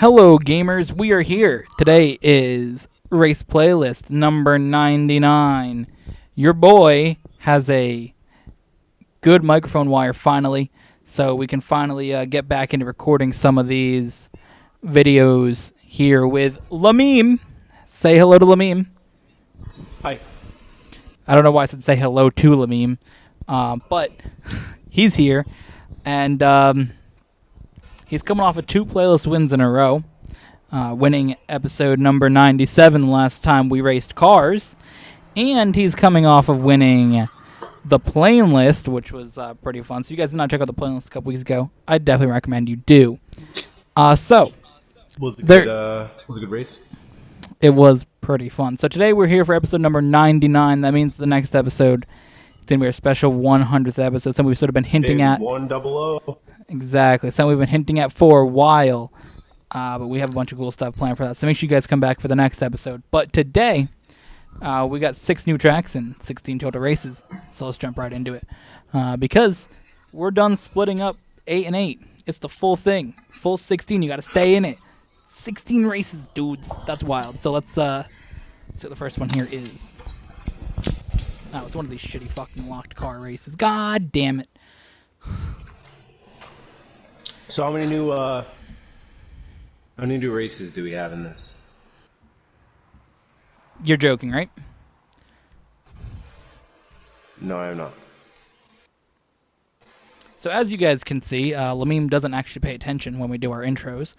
Hello, gamers. We are here. Today is race playlist number 99. Your boy has a good microphone wire finally, so we can finally get back into recording some of these videos here with Lamim. Say hello to Lamim. Hi. I don't know why I said say hello to Lamim, but he's here, and he's coming off of two playlist wins in a row. Winning episode number 97 last time we raced cars. And he's coming off of winning the plane list, which was pretty fun. So you guys did not check out the plane list a couple weeks ago. I definitely recommend you do. So Was it there, good? Was it a good race? it was pretty fun. So today we're here for episode number 99. That means the next episode is going to be our special 100th episode. Something we've sort of been hinting Big at. 100. Exactly. Something we've been hinting at for a while. But we have a bunch of cool stuff planned for that. So make sure you guys come back for the next episode. But today, we got 6 new tracks and 16 total races. So let's jump right into it. Because we're done splitting up 8 and 8. It's the full thing. Full 16. You got to stay in it. 16 races, dudes. That's wild. So let's see what the first one here is. Oh, it's one of these shitty fucking locked car races. God damn it. So how many new races do we have in this? You're joking, right? No, I'm not. So as you guys can see, Lamim doesn't actually pay attention when we do our intros.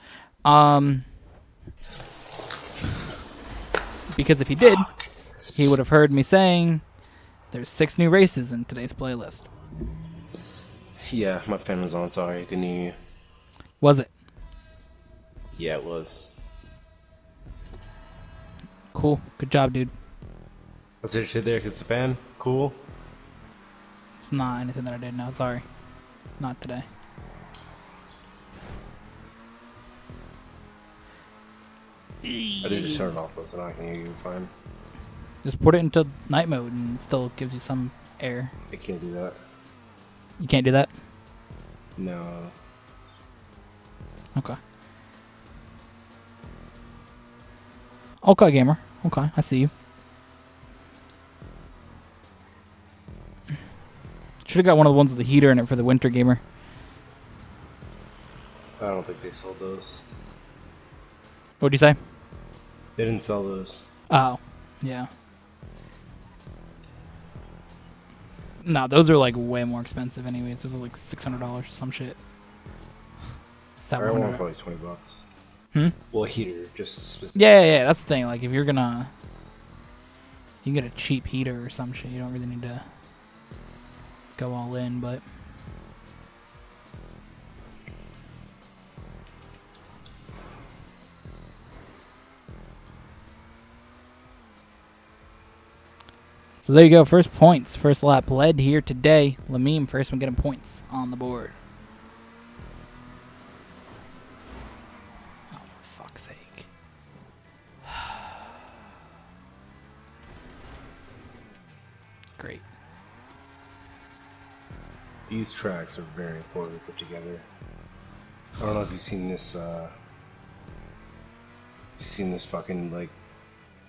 Because if he did, he would have heard me saying there's 6 new races in today's playlist. Yeah, my fan was on. Sorry, I couldn't hear you. Was it? Yeah, it was. Cool. Good job, dude. What's that shit there? It's a fan. Cool. It's not anything that I did. No, sorry. Not today. I did just turn it off though, so now I can hear you fine. Just put it into night mode and it still gives you some air. I can't do that. You can't do that? No. Okay. Okay, gamer. Okay, I see you. Should have got one of the ones with the heater in it for the winter gamer. I don't think they sold those. What'd you say? They didn't sell those. Oh, yeah. No, those are like way more expensive anyways. Those are like $600 or some shit. I want $700. probably $20. Hmm? Well, a heater, just specific. Yeah, that's the thing. Like, if you're gonna... You can get a cheap heater or some shit. You don't really need to go all in, but... So there you go. First points. First lap led here today. Lamim, first one getting points on the board. Oh, for fuck's sake. Great. These tracks are very poorly put together. I don't know if you've seen this. You've seen this fucking like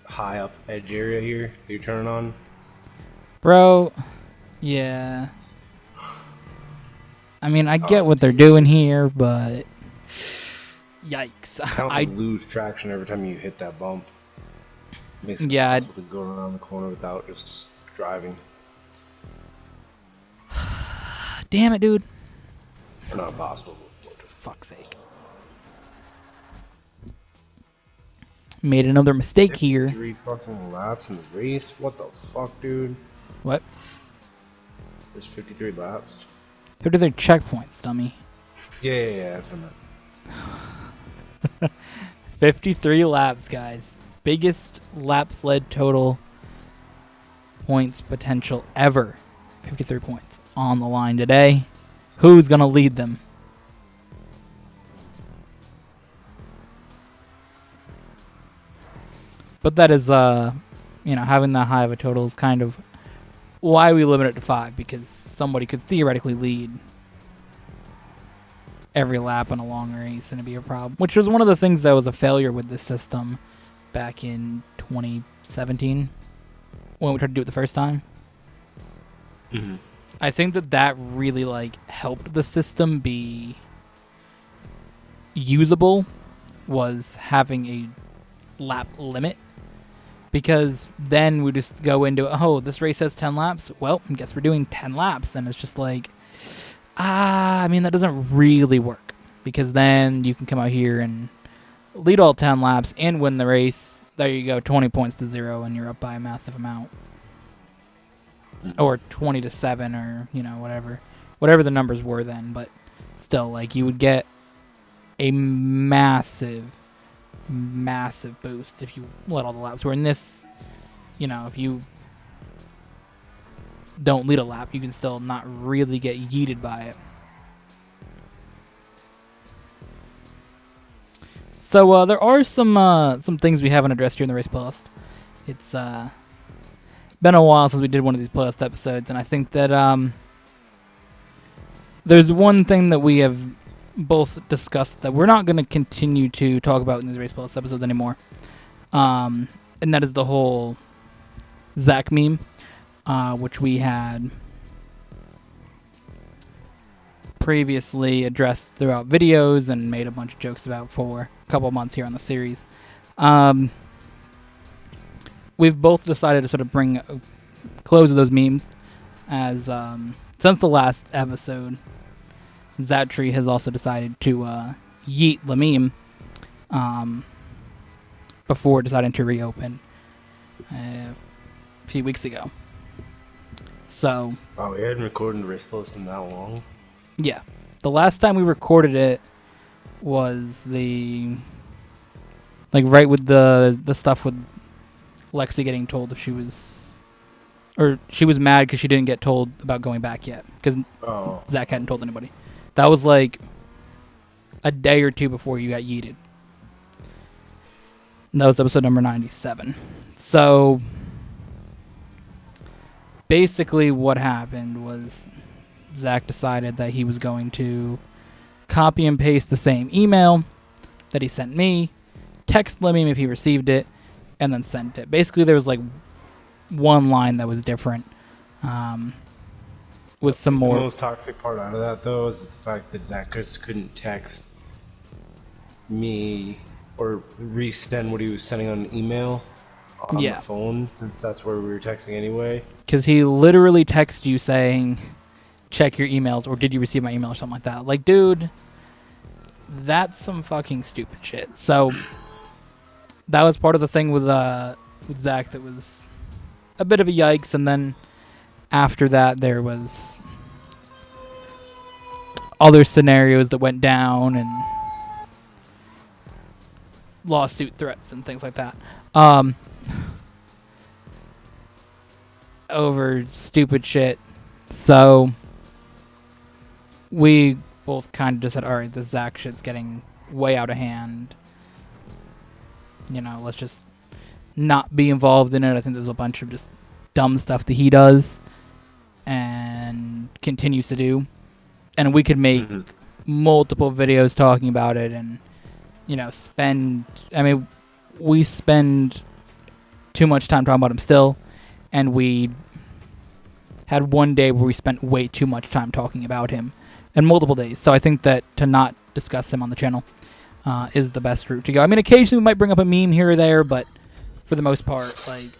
high up edge area here that you're turning on. Bro, yeah. I mean, I get what they're doing here, but... Yikes. Kind of like lose traction every time you hit that bump. Makes it Yeah, impossible to go around the corner without just driving. Damn it, dude. Not possible. Fuck's sake. Made another mistake here. 3 fucking laps in the race? What the fuck, dude? What? There's 53 laps. 53 checkpoints, dummy. Yeah, that's what I meant. 53 laps, guys. Biggest laps led total points potential ever. 53 points on the line today. Who's going to lead them? But that is, having that high of a total is kind of why we limit it to 5, because somebody could theoretically lead every lap on a long race and it'd be a problem. Which was one of the things that was a failure with this system back in 2017 when we tried to do it the first time. Mm-hmm. I think that really like helped the system be usable, was having a lap limit, because then we just go into, oh, this race has 10 laps. Well, I guess we're doing 10 laps, and it's just like, I mean, that doesn't really work, because then you can come out here and lead all 10 laps and win the race. There you go, 20 points to 0, and you're up by a massive amount. Or 20 to 7, or, you know, whatever the numbers were then. But still, like, you would get a massive boost if you let all the laps. Where in this, you know, if you don't lead a lap, you can still not really get yeeted by it. So there are some things we haven't addressed here in the race playlist. It's been a while since we did one of these playlist episodes, and I think that there's one thing that we have both discussed that we're not going to continue to talk about in these race playlist episodes anymore, and that is the whole Zach meme, which we had previously addressed throughout videos and made a bunch of jokes about for a couple months here on the series. We've both decided to sort of bring a close of those memes, as since the last episode, Zattree has also decided to yeet the meme before deciding to reopen a few weeks ago. So, oh, we hadn't recorded the race post in that long? Yeah. The last time we recorded it was right with the stuff with Lexi getting told if she was mad because she didn't get told about going back yet, because Zach hadn't told anybody. That was like a day or two before you got yeeted. And that was episode number 97. So basically what happened was Zach decided that he was going to copy and paste the same email that he sent me, text Lemmy if he received it, and then sent it. Basically, there was like one line that was different, with some more. The most toxic part out of that, though, is the fact that Zach couldn't text me or resend what he was sending on an email on the phone, since that's where we were texting anyway. Because he literally texted you saying, check your emails, or did you receive my email, or something like that. Like, dude, that's some fucking stupid shit. So that was part of the thing with Zach that was a bit of a yikes. And then after that, there was other scenarios that went down and lawsuit threats and things like that, over stupid shit. So we both kind of just said, all right, this Zach shit's getting way out of hand. You know, let's just not be involved in it. I think there's a bunch of just dumb stuff that he does and continues to do. And we could make multiple videos talking about it and, you know, we spend too much time talking about him still. And we had one day where we spent way too much time talking about him, and multiple days. So I think that to not discuss him on the channel is the best route to go. I mean, occasionally we might bring up a meme here or there, but for the most part, like,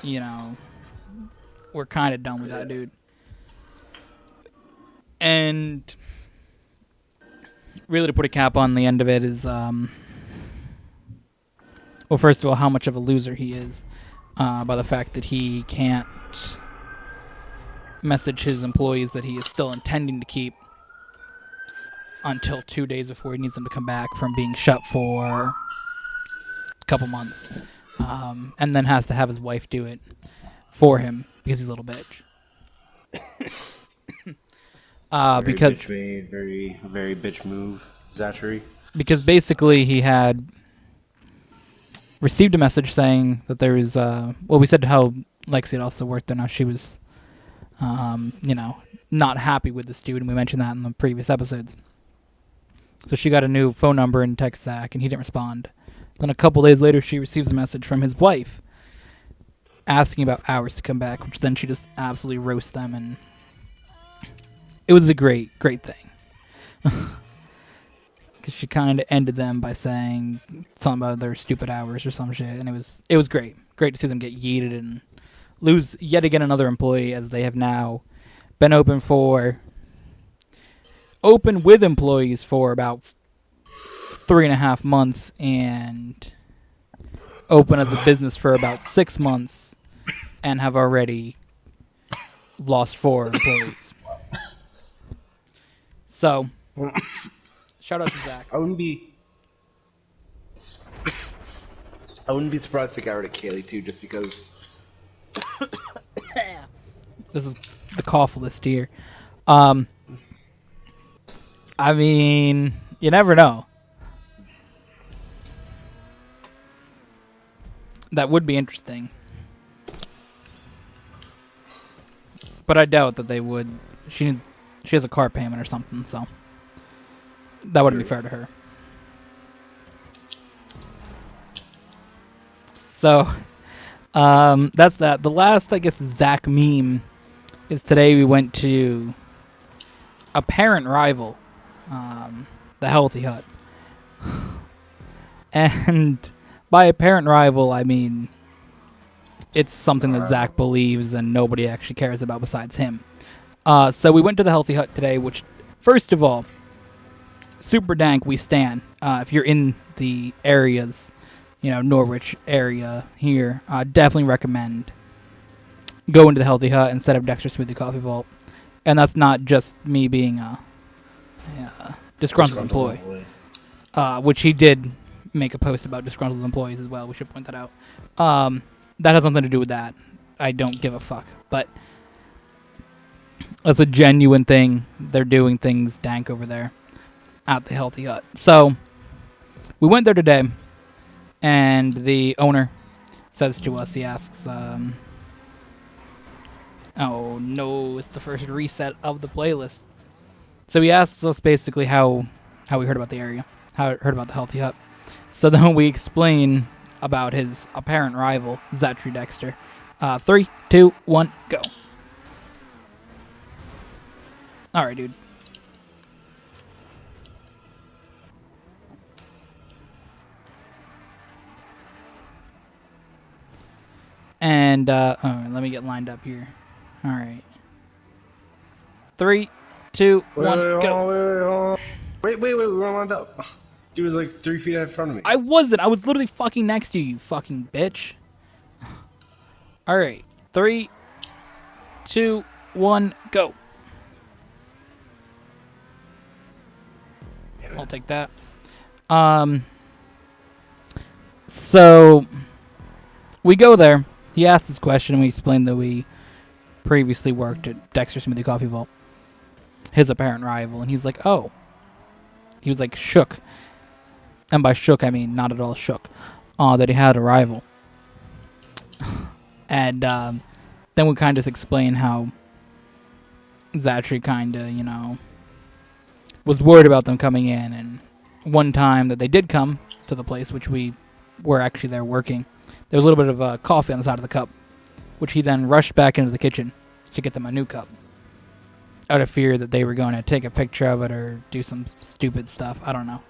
you know, we're kind of done with that dude. And really, to put a cap on the end of it is, well, first of all, how much of a loser he is, by the fact that he can't message his employees that he is still intending to keep until 2 days before he needs them to come back from being shut for a couple months, and then has to have his wife do it for him because he's a little bitch. Because very bitch move, Zattree. Because basically he had received a message saying that there was, well, we said how Lexi had also worked there. Now she was, you know, not happy with this dude, and we mentioned that in the previous episodes. So she got a new phone number and text Zach, and he didn't respond. Then a couple days later, she receives a message from his wife asking about hours to come back, which then she just absolutely roasts them, and it was a great thing. Because she kind of ended them by saying something about their stupid hours or some shit, and it was great to see them get yeeted and lose yet again another employee, as they have now been open with employees for about 3.5 months, and open as a business for about 6 months, and have already lost 4 employees. So, shout out to Zach. I wouldn't be surprised if they got rid of Kaylee too, just because. This is the cough list here. I mean, you never know. That would be interesting. But I doubt that they would. She has a car payment or something, so that wouldn't be fair to her. So, that's that. The last, I guess, Zach meme is today we went to a parent rival, the Healthy Hut. And by a parent rival, I mean it's something that Zach believes and nobody actually cares about besides him. So we went to the Healthy Hut today, which, first of all, super dank, we stan. If you're in the areas, Norwich area here, definitely recommend going to the Healthy Hut instead of Dexter's Smoothie Coffee Vault. And that's not just me being a disgruntled employee, which he did make a post about disgruntled employees as well. We should point that out. That has nothing to do with that. I don't give a fuck. But that's a genuine thing. They're doing things dank over there at the Healthy Hut. So we went there today, and the owner says to us, he asks, oh no, it's the first reset of the playlist. So he asks us basically how we heard about the area, how we heard about the Healthy Hut. So then we explain about his apparent rival, Zachary Dexter. 3, 2, 1, go. Alright, dude. And, let me get lined up here. Alright. 3, 2, 1, go. Wait, we weren't lined up. He was like 3 feet in front of me. I wasn't. I was literally fucking next to you, you fucking bitch. Alright. 3, 2, 1, go. I'll take that. So we go there. He asked this question, and we explained that we previously worked at Dexter's Smoothie Coffee Vault, his apparent rival, and he's like, oh. He was like shook. And by shook, I mean not at all shook. That he had a rival. And then we kind of just explain how Zachary kind of, was worried about them coming in. And one time that they did come to the place, which we were actually there working, there was a little bit of coffee on the side of the cup, which he then rushed back into the kitchen to get them a new cup, out of fear that they were going to take a picture of it or do some stupid stuff. I don't know.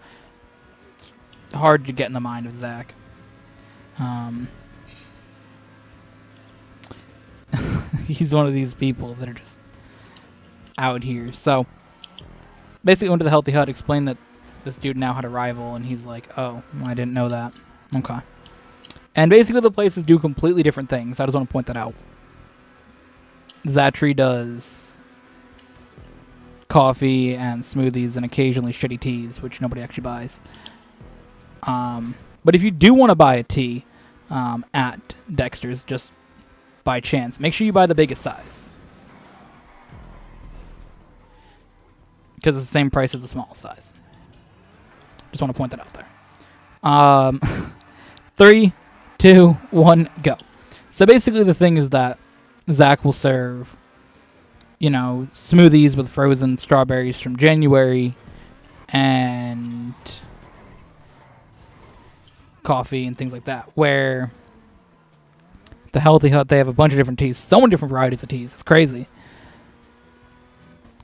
It's hard to get in the mind of Zach. He's one of these people that are just out here. So basically went to the Healthy Hut, explained that this dude now had a rival, and he's like, oh, I didn't know that. Okay. And basically the places do completely different things. I just want to point that out. Zachary does coffee and smoothies and occasionally shitty teas, which nobody actually buys. But if you do want to buy a tea at Dexter's, just by chance, make sure you buy the biggest size, because it's the same price as the smallest size. Just want to point that out there. 3, 2, 1, go. So basically the thing is that Zach will serve smoothies with frozen strawberries from January and coffee and things like that. Where the Healthy Hut, they have a bunch of different teas, so many different varieties of teas. It's crazy.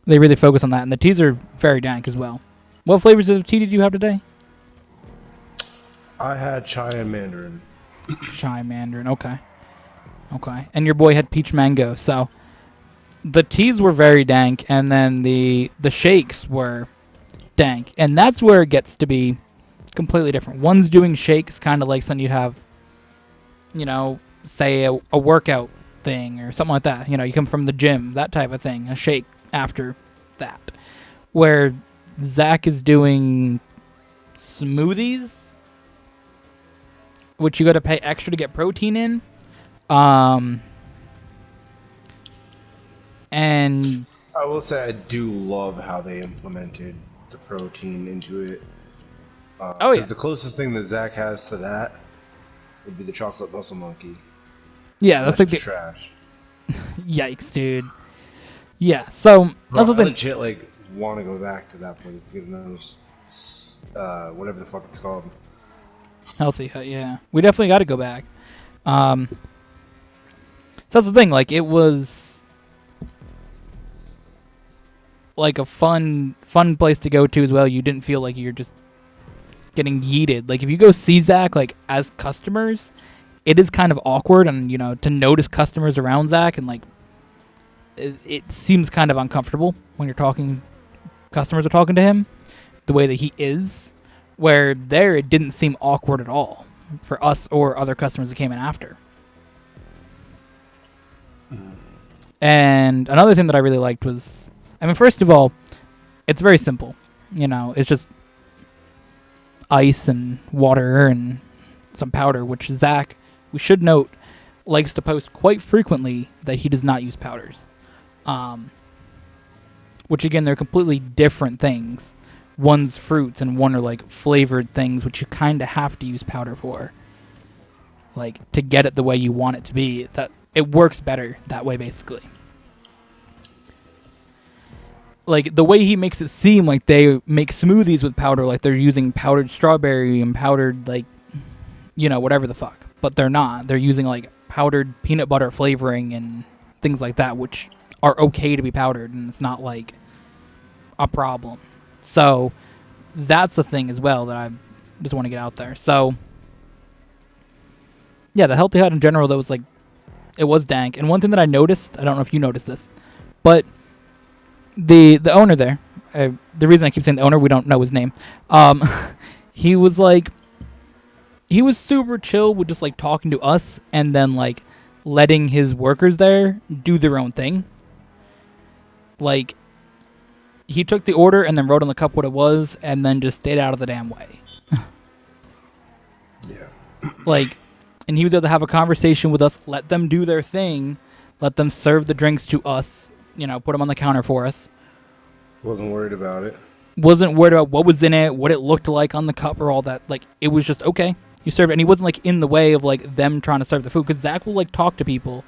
They really focus on that, and the teas are very dank as well. What flavors of tea did you have today? I had chai and mandarin. Chai mandarin, okay. And your boy had peach mango. So the teas were very dank, and then the shakes were dank, and that's where it gets to be completely different. One's doing shakes kind of like something you'd have, say a workout thing or something like that. You come from the gym, that type of thing, a shake after that. Where Zach is doing smoothies, which you got to pay extra to get protein in. And I will say I do love how they implemented the protein into it. Oh yeah, the closest thing that Zach has to that would be the chocolate muscle monkey. Yeah, that's like the trash. Yikes, dude. Yeah, so that's the thing. I legit want to go back to that place to get another whatever the fuck it's called. Healthy Hut, yeah. We definitely got to go back. So that's the thing. It was a fun place to go to as well. You didn't feel like you're just getting yeeted. If you go see Zach, as customers, it is kind of awkward, and to notice customers around Zach, and it seems kind of uncomfortable when customers are talking to him, the way that he is. Where there, it didn't seem awkward at all for us or other customers that came in after. And another thing that I really liked was, first of all, it's very simple. It's just ice and water and some powder, which Zach, we should note, likes to post quite frequently that he does not use powders. Which again, they're completely different things. One's fruits and one are flavored things, which you kind of have to use powder for. To get it the way you want it to be. That it works better that way, basically. The way he makes it seem like they make smoothies with powder, they're using powdered strawberry and powdered, whatever the fuck. But they're not. They're using, powdered peanut butter flavoring and things like that, which are okay to be powdered, and it's not, a problem. So, that's the thing as well that I just want to get out there. So, yeah, the Healthy Hut in general, that was, it was dank. And one thing that I noticed, I don't know if you noticed this, but the owner there, the reason I keep saying the owner, we don't know his name, he was he was super chill with just talking to us and then letting his workers there do their own thing. He took the order and then wrote on the cup what it was and then just stayed out of the damn way. Yeah. And he was able to have a conversation with us, let them do their thing, let them serve the drinks to us, put them on the counter for us. Wasn't worried about it. Wasn't worried about what was in it, what it looked like on the cup or all that. It was just, okay, you serve it. And he wasn't in the way of them trying to serve the food. Because Zach will talk to people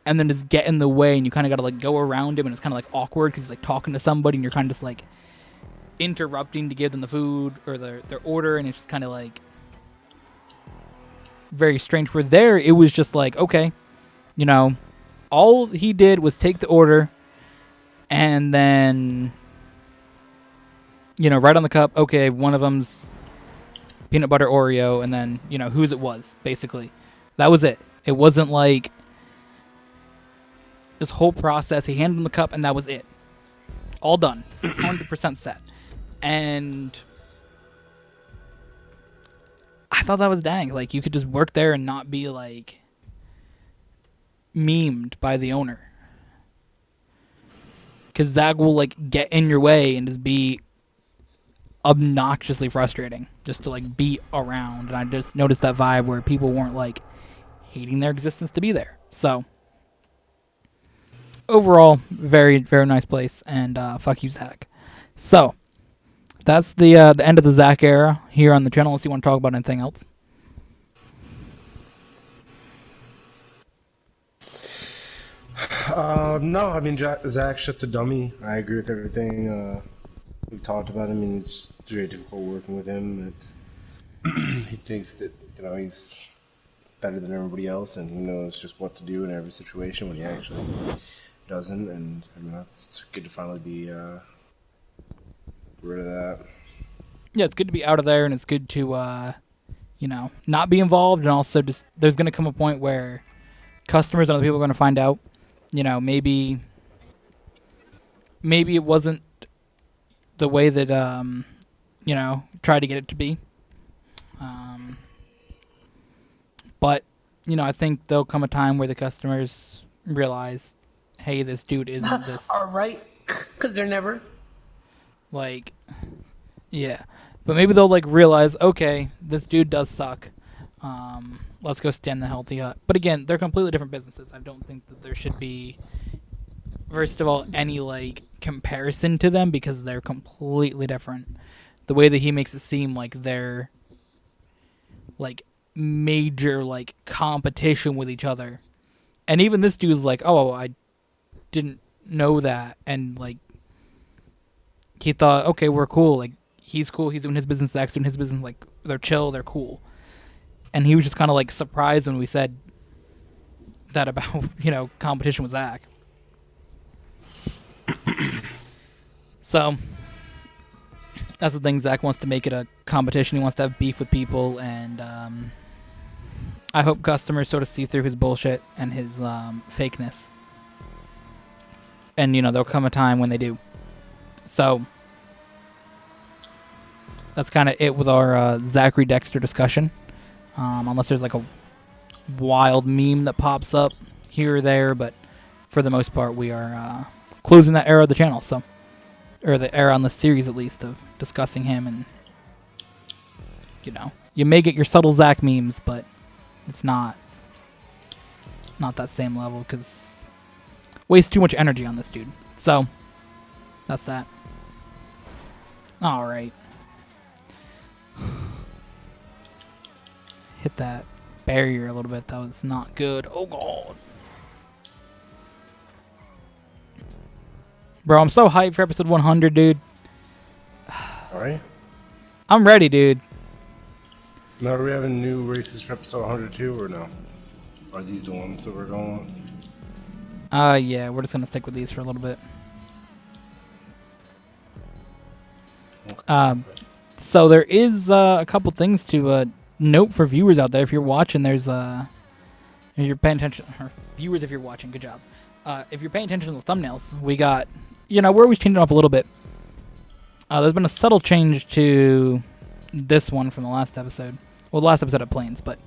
and then just get in the way, and you kind of got to go around him, and it's kind of awkward because he's talking to somebody and you're kind of just interrupting to give them the food or their order, and it's just kind of very strange. Where there, it was just okay, all he did was take the order and then, right on the cup, okay, one of them's peanut butter Oreo, and then, whose it was, basically. That was it. It wasn't this whole process. He handed him the cup, and that was it. All done. 100% set. And I thought that was dang. You could just work there and not be, memed by the owner. Because Zach will, get in your way and just be obnoxiously frustrating. Just to, be around. And I just noticed that vibe where people weren't, hating their existence to be there. So, overall, very, very nice place, and fuck you, Zach. So, that's the end of the Zach era here on the channel, unless you want to talk about anything else. No, I mean Zach's just a dummy. I agree with everything we've talked about. I mean, it's very difficult working with him. He thinks that he's better than everybody else, and he knows just what to do in every situation when he actually doesn't. And I mean, it's good to finally be rid of that. Yeah, it's good to be out of there, and it's good to not be involved, and also just there's going to come a point where customers and other people are going to find out. Maybe it wasn't the way that tried to get it to be. But I think there'll come a time where the customers realize, hey, this dude isn't this All right, because they're never. like, yeah. But maybe they'll realize, okay, this dude does suck. Let's go stand the healthy hut. But again, they're completely different businesses. I don't think that there should be, first of all, any comparison to them because they're completely different. The way that he makes it seem like they're major competition with each other, and even this dude's like, oh, I didn't know that, and he thought, okay, we're cool. He's cool. He's doing his business. Zach's doing his business. They're chill. They're cool. And he was just kind of surprised when we said that about competition with Zach. So that's the thing. Zach wants to make it a competition. He wants to have beef with people, and I hope customers sort of see through his bullshit and his fakeness. And there'll come a time when they do. So that's kind of it with our Zachary Dexter discussion. Unless there's a wild meme that pops up here or there, but for the most part, we are closing that era of the channel. So, or the era on the series at least of discussing him, and you may get your subtle Zach memes, but it's not that same level because wastes too much energy on this dude. So that's that. All right. Hit that barrier a little bit. That was not good. Oh, God. Bro, I'm so hyped for episode 100, dude. All right. I'm ready, dude. Now, are we having new races for episode 102 or no? Are these the ones that we're going with? Yeah, we're just going to stick with these for a little bit. Okay. So there is a couple things to note for viewers out there. If you're watching, if you're paying attention, or viewers, if you're watching, good job. If you're paying attention to the thumbnails, we got, we're always changing up a little bit. There's been a subtle change to this one from the last episode. Well, the last episode of Planes, but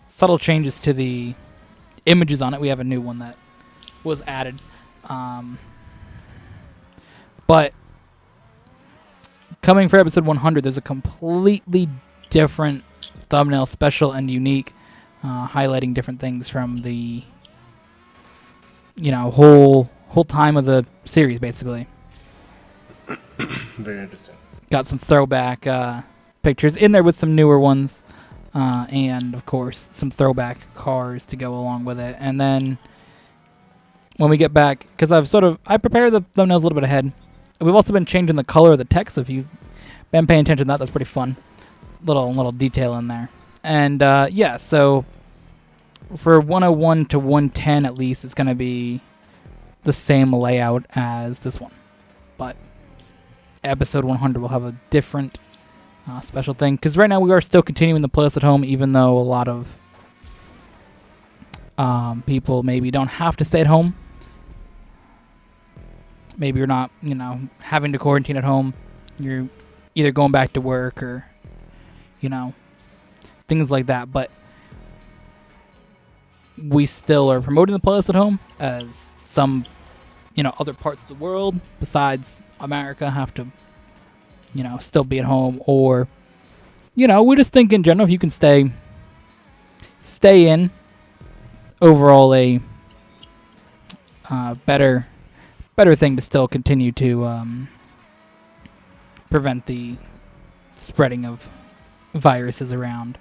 subtle changes to the images on it. We have a new one that was added. But coming for episode 100, there's a completely different thumbnail, special and unique, highlighting different things from the whole time of the series, basically. Very interesting. Got some throwback pictures in there with some newer ones, and of course some throwback cars to go along with it. And then when we get back, because I prepared the thumbnails a little bit ahead. We've also been changing the color of the text. So if you've been paying attention to that, that's pretty fun. Little detail in there. And yeah, so for 101 to 110 at least, it's going to be the same layout as this one. But episode 100 will have a different special thing. Because right now we are still continuing the playlist at home, even though a lot of people maybe don't have to stay at home. Maybe you're not, having to quarantine at home. You're either going back to work or, things like that. But we still are promoting the playlist at home, as some, other parts of the world besides America have to, still be at home. Or, we just think in general, if you can stay in, overall a better thing to still continue to prevent the spreading of viruses around.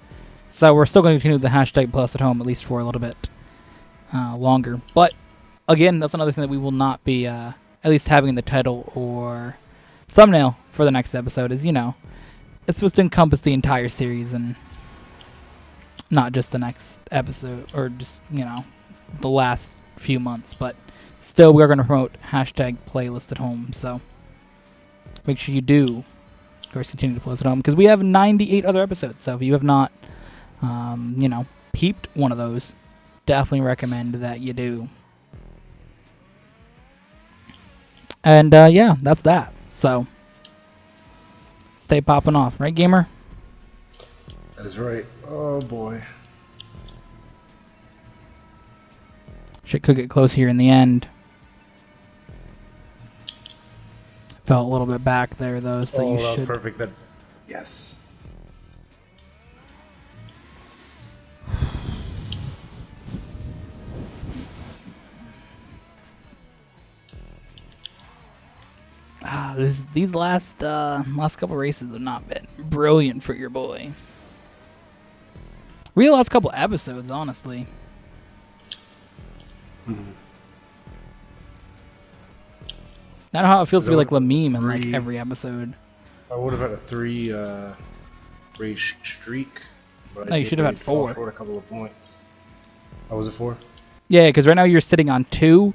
So we're still going to continue the hashtag plus at home, at least for a little bit longer. But again, that's another thing that we will not be at least having in the title or thumbnail for the next episode. Is it's supposed to encompass the entire series and not just the next episode or just the last few months, but still we're going to promote hashtag playlist at home. So make sure you do, of course, continue to playlist at home because we have 98 other episodes. So if you have not, peeped one of those, definitely recommend that you do. And yeah, that's that. So stay popping off, right, gamer? That is right. Oh boy. Shit could get close here in the end. Felt a little bit back there though, so you that should. was perfect. That. Yes. These last couple races have not been brilliant for your boy. Really, last couple episodes, honestly. Mm-hmm. I don't know how it feels to be like Lameme in like every episode. I would have had a 3 race streak. But No, you should have had 4. For a couple of points. Oh, was it 4? Yeah, because right now you're sitting on 2.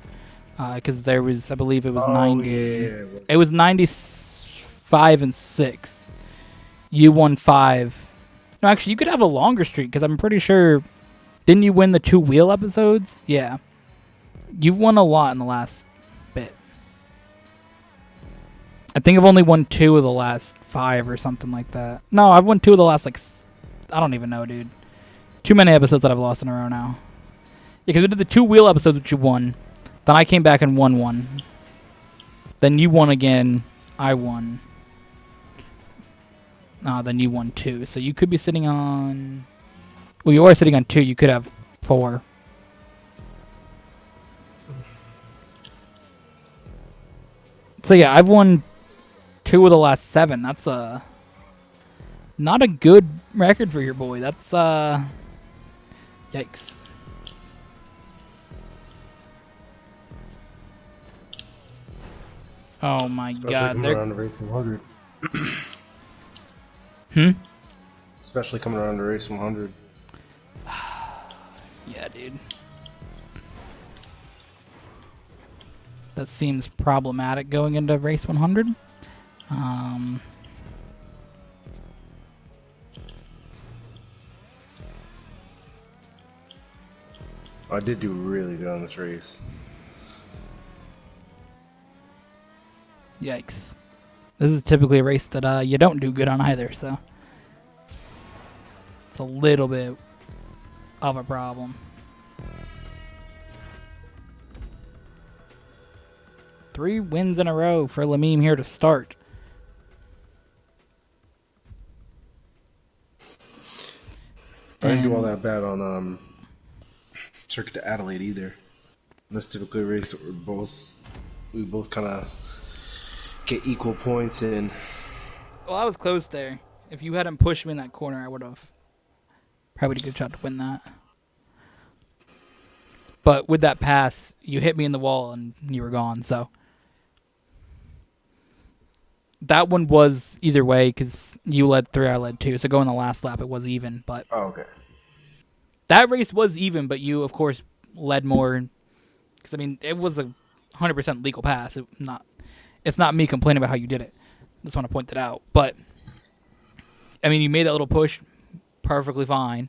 Because there was, I believe it was 90. Yeah, it was 95 and 6. You won 5. No, actually, you could have a longer streak because I'm pretty sure. Didn't you win the 2 wheel episodes? Yeah. You've won a lot in the last bit. I think I've only won 2 of the last 5 or something like that. No, I've won 2 of the last, I don't even know, dude. Too many episodes that I've lost in a row now. Yeah, because we did the 2 wheel episodes, which you won. Then I came back and won 1. Then you won again. I won. Then you won 2. So you could be sitting on. Well, you are sitting on 2. You could have 4. So yeah, I've won 2 of the last 7. That's not a good record for your boy. That's yikes. Oh my god. Coming around to race 100. Especially coming around to race 100. Yeah, dude. That seems problematic going into race 100. I did do really good on this race. Yikes. This is typically a race that you don't do good on either, so it's a little bit of a problem. 3 wins in a row for Lameme here to start. I didn't do all that bad on Circuit to Adelaide either. That's typically a race that we both kind of get equal points in. Well, I was close there. If you hadn't pushed me in that corner, I would have probably had a good shot to win that. But with that pass, you hit me in the wall and you were gone, so. That one was either way because you led 3, I led 2. So going the last lap, it was even. But okay. That race was even, but you, of course, led more. Because, I mean, it was a 100% legal pass. It's not me complaining about how you did it. Just want to point that out. But, I mean, you made that little push perfectly fine.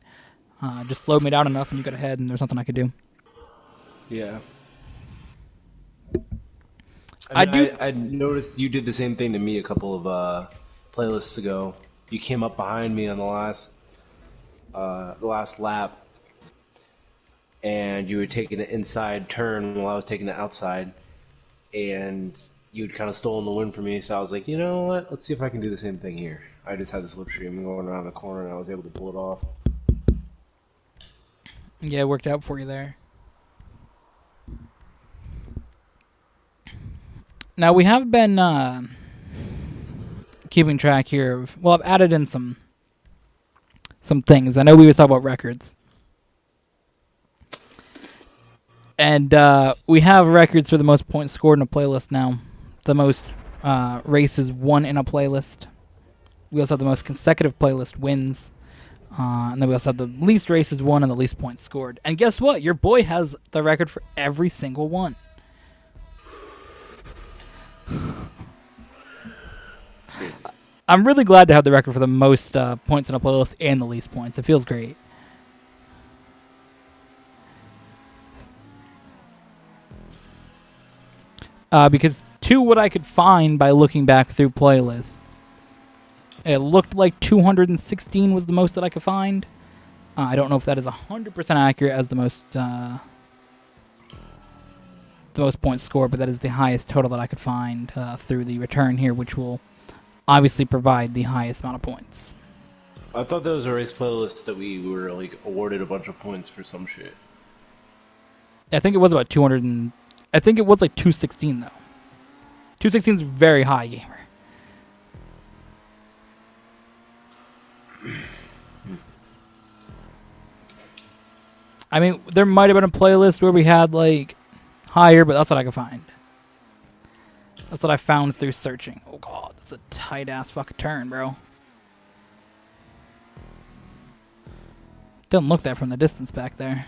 Just slowed me down enough and you got ahead and there's nothing I could do. Yeah. I noticed you did the same thing to me a couple of playlists ago. You came up behind me on the last lap, and you were taking an inside turn while I was taking the outside, and you'd kind of stolen the win from me. So I was like, you know what? Let's see if I can do the same thing here. I just had the slipstream going around the corner, and I was able to pull it off. Yeah, it worked out for you there. Now, we have been keeping track here of... Well, I've added in some things. I know we was talking about records. And we have records for the most points scored in a playlist now. The most races won in a playlist. We also have the most consecutive playlist wins. And then we also have the least races won and the least points scored. And guess what? Your boy has the record for every single one. I'm really glad to have the record for the most points in a playlist and the least points. It feels great. Because what I could find by looking back through playlists, it looked like 216 was the most that I could find. I don't know if that is 100% accurate as the most points scored, but that is the highest total that I could find through the return here, which will obviously provide the highest amount of points. I thought that was a race playlist that we were like awarded a bunch of points for some shit. I think it was about 200 I think it was like 216 though. 216 is very high, gamer. I mean, there might have been a playlist where we had like higher, but that's what I could find. That's what I found through searching. Oh god, that's a tight ass fucking turn, bro. Doesn't look that from the distance back there.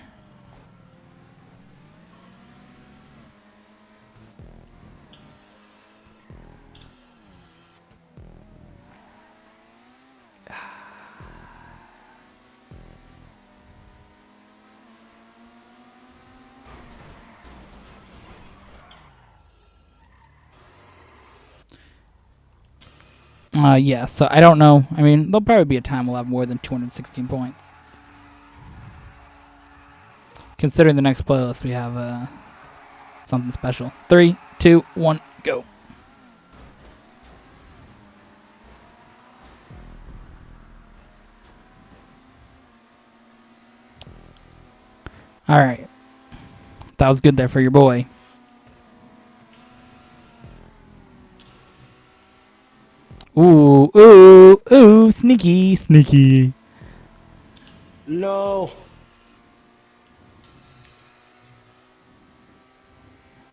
Yeah, so I don't know. I mean, there'll probably be a time we'll have more than 216 points. Considering the next playlist, we have something special. 3, 2, 1, go. All right. That was good there for your boy. Ooh, ooh, ooh, sneaky, sneaky. No.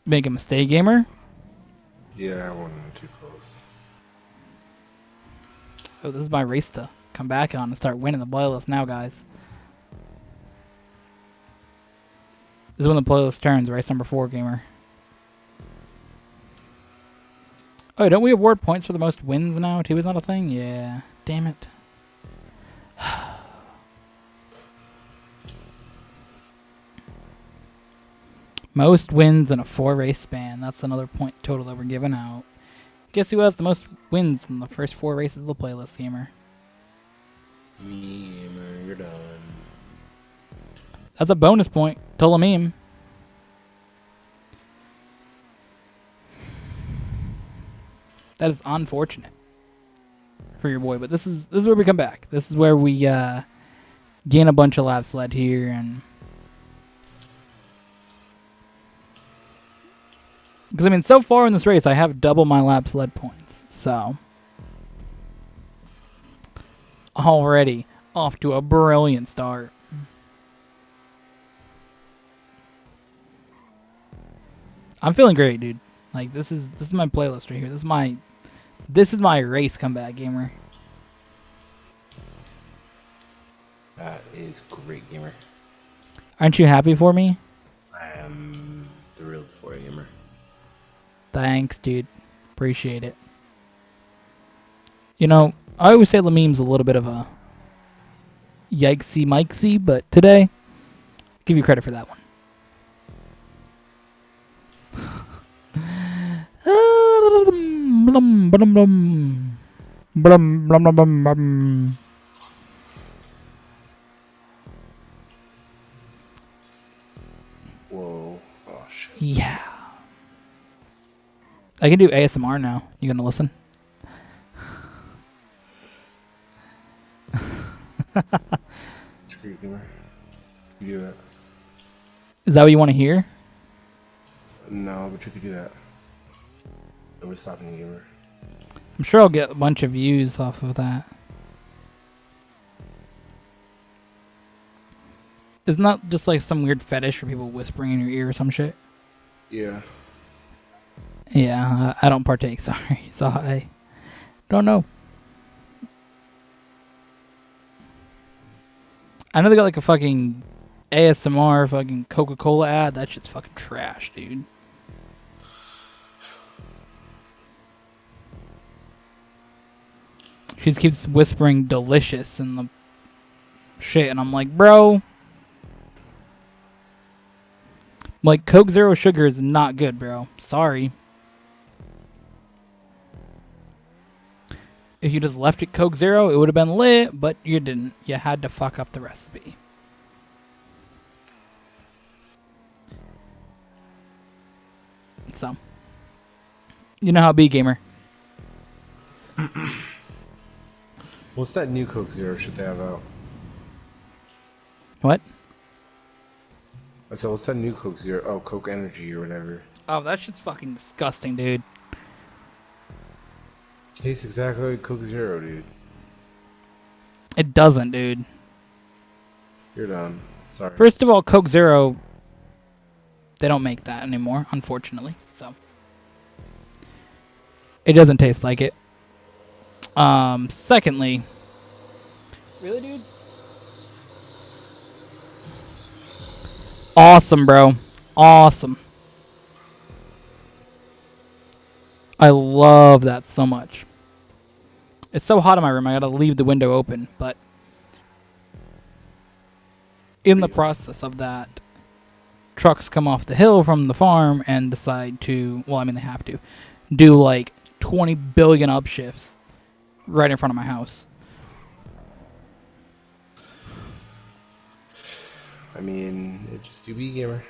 Make a mistake, gamer. Yeah, I wasn't too close. Oh, this is my race to come back on and start winning the playlist now, guys. This is when the playlist turns, race number 4, gamer. Oh, don't we award points for the most wins now? Too is not a thing? Yeah. Damn it. Most wins in a 4-race span. That's another point total that we're giving out. Guess who has the most wins in the first 4 races of the playlist, gamer? Me, gamer, you're done. That's a bonus point. Total meme. That is unfortunate for your boy, but this is where we come back. This is where we gain a bunch of laps led here, and because I mean, so far in this race, I have double my laps led points, so already off to a brilliant start. I'm feeling great, dude. Like this is my playlist right here. This is my race comeback, gamer. That is great, gamer. Aren't you happy for me? I am thrilled for you, gamer. Thanks, dude. Appreciate it. You know, I always say Lameem's a little bit of a yikesy mikesy, but today, I'll give you credit for that one. Whoa. Oh, shit. Yeah. I can do ASMR now. You gonna listen? It's great, gamer. You do that. Is that what you want to hear? No, but you could do that. No, we're stopping you, gamer. I'm sure I'll get a bunch of views off of that. Isn't that just like some weird fetish for people whispering in your ear or some shit? Yeah. Yeah, I don't partake. Sorry, so I don't know. I know they got like a fucking ASMR fucking Coca-Cola ad. That shit's fucking trash, dude. She just keeps whispering delicious and the shit, and I'm like, bro, like Coke Zero Sugar is not good, bro. Sorry. If you just left it Coke Zero, it would have been lit, but you didn't. You had to fuck up the recipe. So, you know how be, gamer. What's that new Coke Zero shit they have out? What? I said, what's that new Coke Zero? Oh, Coke Energy or whatever. Oh, that shit's fucking disgusting, dude. Tastes exactly like Coke Zero, dude. It doesn't, dude. You're done. Sorry. First of all, Coke Zero, they don't make that anymore, unfortunately. So, it doesn't taste like it. Secondly, really, dude? Awesome, bro. Awesome. I love that so much. It's so hot in my room, I gotta leave the window open, but in the process of that, trucks come off the hill from the farm and decide to, well, I mean, they have to, do like 20 billion upshifts right in front of my house. I mean, it just do be gamer.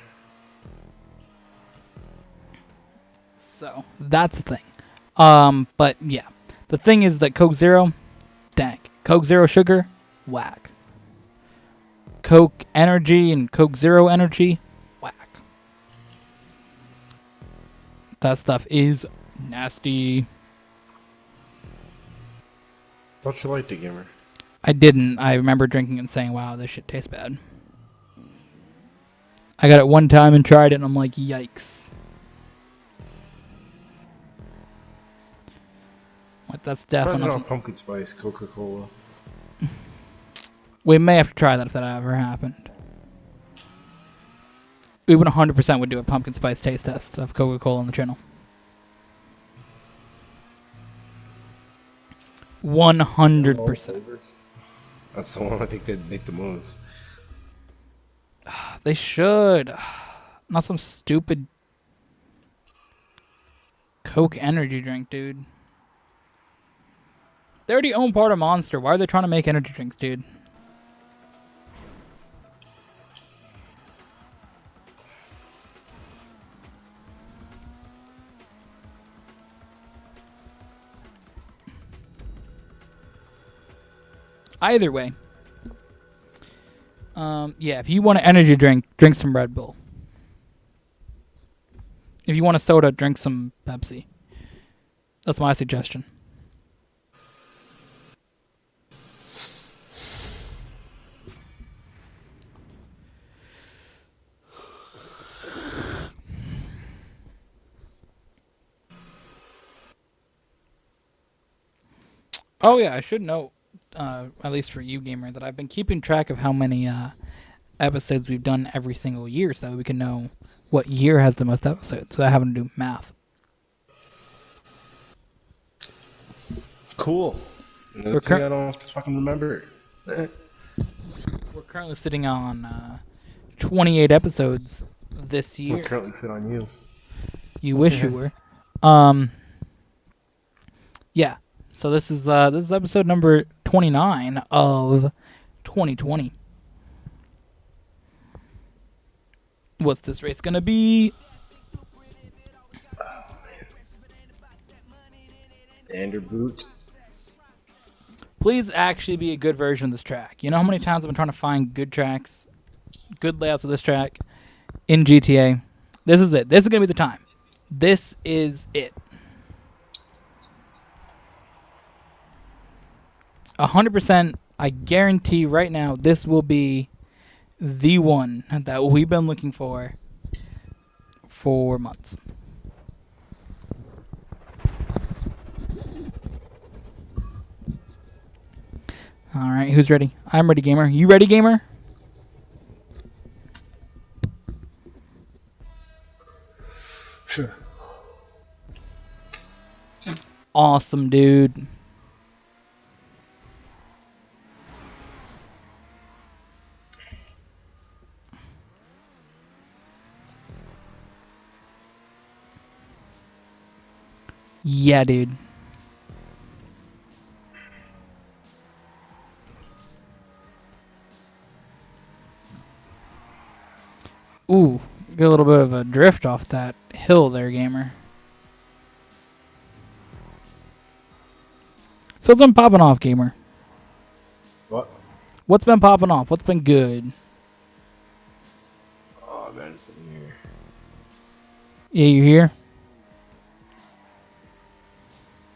So, that's the thing. But yeah. The thing is that Coke Zero, dank. Coke Zero Sugar, whack. Coke Energy and Coke Zero Energy, whack. That stuff is nasty. Thought you liked it, gamer. I didn't. I remember drinking and saying, wow, this shit tastes bad. I got it one time and tried it, and I'm like, yikes. What? That's definitely. Try it on pumpkin spice Coca-Cola. We may have to try that if that ever happened. We would 100% would do a pumpkin spice taste test of Coca-Cola on the channel. 100%. That's the one I think they'd make the most. They should. Not some stupid Coke energy drink, dude. They already own part of Monster. Why are they trying to make energy drinks, dude? Either way. Yeah, if you want an energy drink, drink some Red Bull. If you want a soda, drink some Pepsi. That's my suggestion. Oh yeah, I should know, at least for you, gamer, that I've been keeping track of how many episodes we've done every single year, so we can know what year has the most episodes without having to do math. Cool. I don't have to fucking remember it. We're currently sitting on 28 episodes this year. We're currently sit on you. You wish you were. Yeah. So this is episode number 29 of 2020. What's this race gonna be? Boot. Please actually be a good version of this track. You know how many times I've been trying to find good tracks, good layouts of this track in GTA? This is it. This is gonna be the time. This is it. 100%. I guarantee right now this will be the one that we've been looking for months. All right, who's ready? I'm ready, gamer. You ready, gamer? Sure. Awesome, dude. Yeah, dude. Ooh, get a little bit of a drift off that hill there, gamer. So what's been popping off, gamer? What? What's been popping off? What's been good? Oh man, it's in here. Yeah, you here?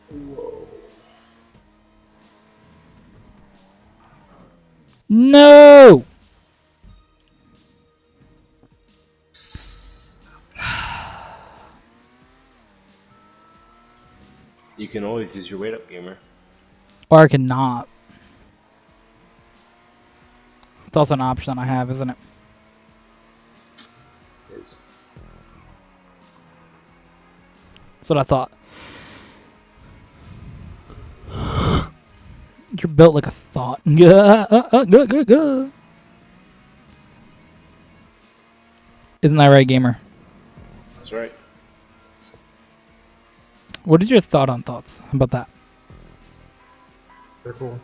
Whoa. No! You can always use your weight up, gamer. Or I cannot. It's also an option I have, isn't it? It's That's what I thought. You're built like a thought. Isn't that right, gamer? That's right. What is your thought on thoughts? How about that? They're cool.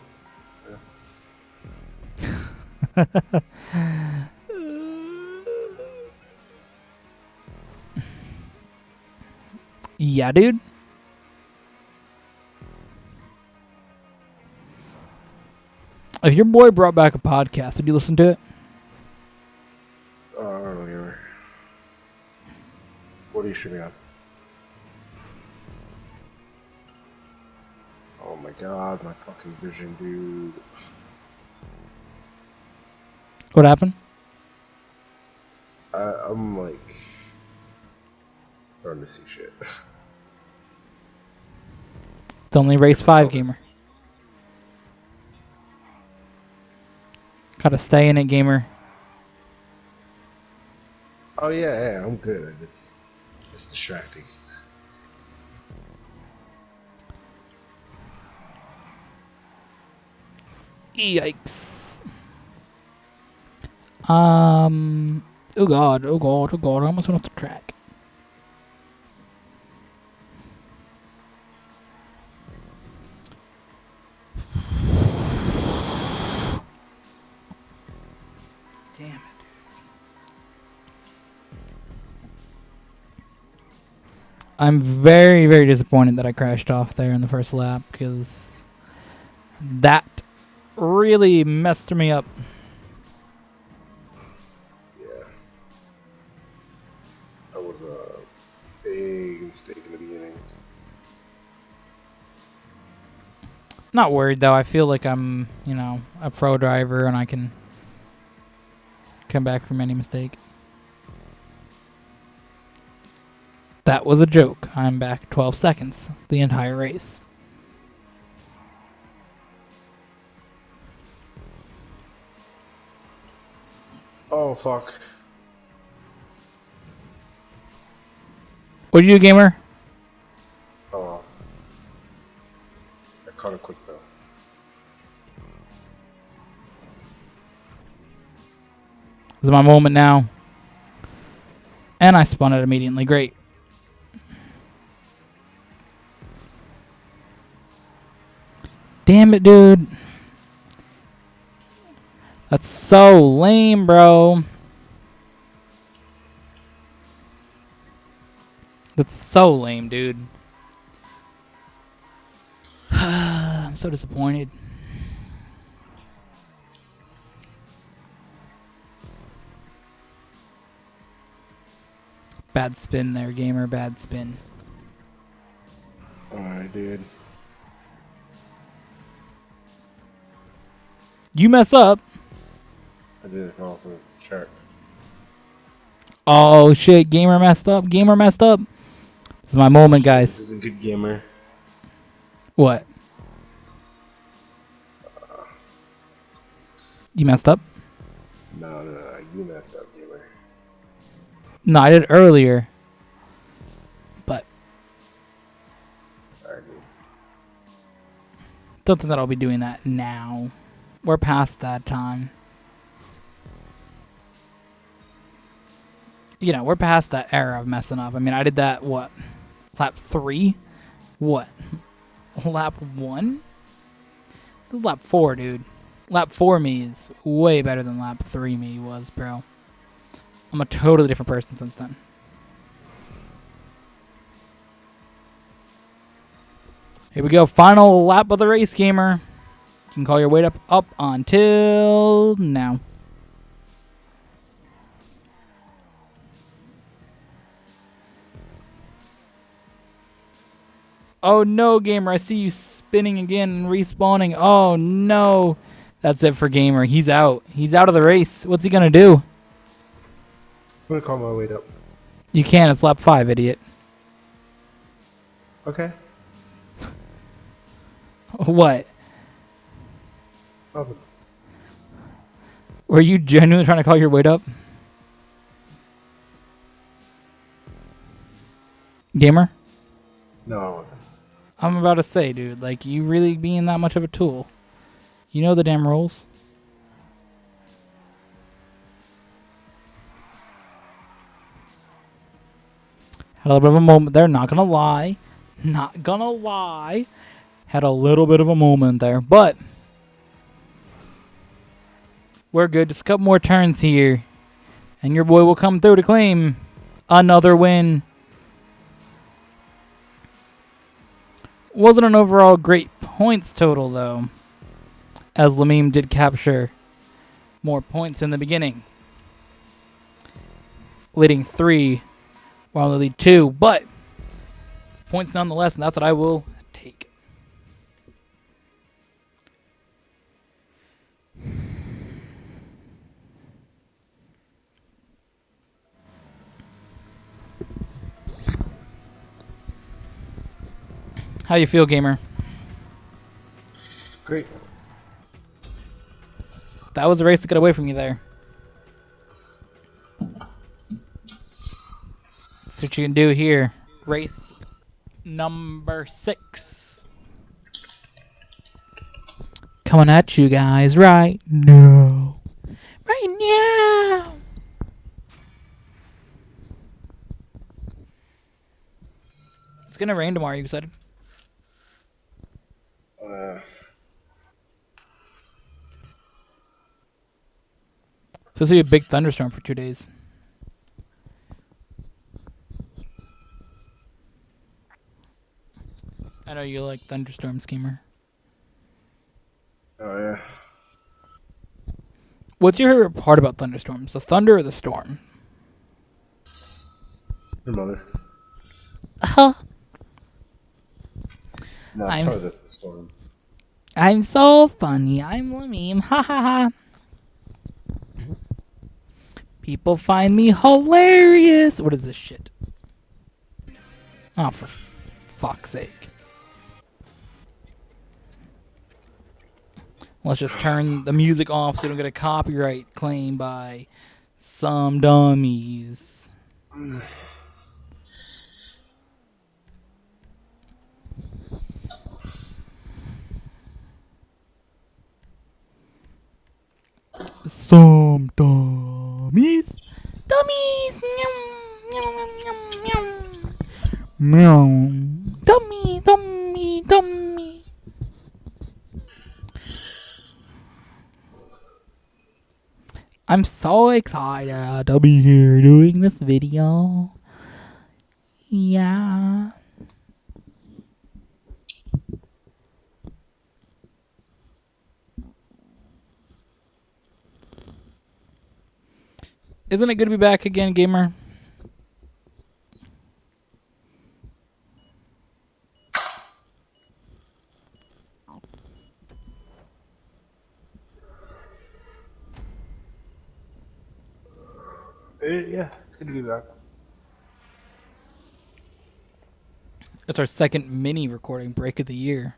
Yeah, dude. If your boy brought back a podcast, would you listen to it? I don't know, gamer. What are you shooting at? Oh my god, my fucking vision, dude. What happened? I'm like starting to see shit. It's only race 5, gamer. Gotta stay in it, gamer. Oh yeah, I'm good. It's distracting. Yikes. Oh god, oh god, oh god, I almost went off the track. Damn it. I'm very, very disappointed that I crashed off there in the first lap because that really messed me up. Yeah. That was a big mistake in the beginning. Not worried though. I feel like I'm, a pro driver and I can come back from any mistake. That was a joke. I'm back 12 seconds the entire race. Oh fuck. What do you do, gamer? Oh. I caught it quick though. This is my moment now. And I spun it immediately. Great. Damn it, dude. That's so lame, bro. That's so lame, dude. I'm so disappointed. Bad spin there, gamer. Bad spin. Alright, dude. You mess up. I did it also. Shark. Oh shit, gamer messed up. Gamer messed up. This is my moment, This guys. isn't good, gamer. What? You messed up? No. You messed up, gamer. No, I did earlier. But Alright, dude. don't think that I'll be doing that now. We're past that time. You know, we're past that era of messing up. I mean, I did that, what? Lap 3? What? Lap 1? This is lap 4, dude. Lap 4 me is way better than lap 3 me was, bro. I'm a totally different person since then. Here we go. Final lap of the race, gamer. You can call your weight up until now. Oh no, gamer. I see you spinning again and respawning. Oh no. That's it for gamer. He's out. He's out of the race. What's he going to do? I'm gonna call my weight up. You can't. It's lap 5, idiot. Okay. What? Oh, Were you genuinely trying to call your weight up? Gamer? no, I wasn't. I'm about to say, dude, like, you really being that much of a tool. You know the damn rules. Had a little bit of a moment there, not gonna lie. Not gonna lie. Had a little bit of a moment there, but we're good. Just a couple more turns here, and your boy will come through to claim another win. Wasn't an overall great points total, though, as Lamim did capture more points in the beginning, leading 3 while they lead 2, but it's points nonetheless, and that's what I will take. How you feel, gamer? Great. That was a race to get away from you there. See what you can do here. Race number 6. Coming at you guys right now. Right now. It's going to rain tomorrow, you excited? So it's going to be a big thunderstorm for 2 days. I know you like thunderstorms, gamer. Oh, yeah. What's your favorite part about thunderstorms? The thunder or the storm? Your mother. Huh? No, I'm probably the storm. I'm so funny. I'm Lamim. Ha ha ha. People find me hilarious. What is this shit? Oh, for fuck's sake. Let's just turn the music off so we don't get a copyright claim by some dummies. Some dummies. Dummies. Meow. Dummy, dummy, dummy. I'm so excited to be here doing this video. Yeah. Isn't it good to be back again, gamer? Yeah, it's good to be back. It's our second mini recording break of the year.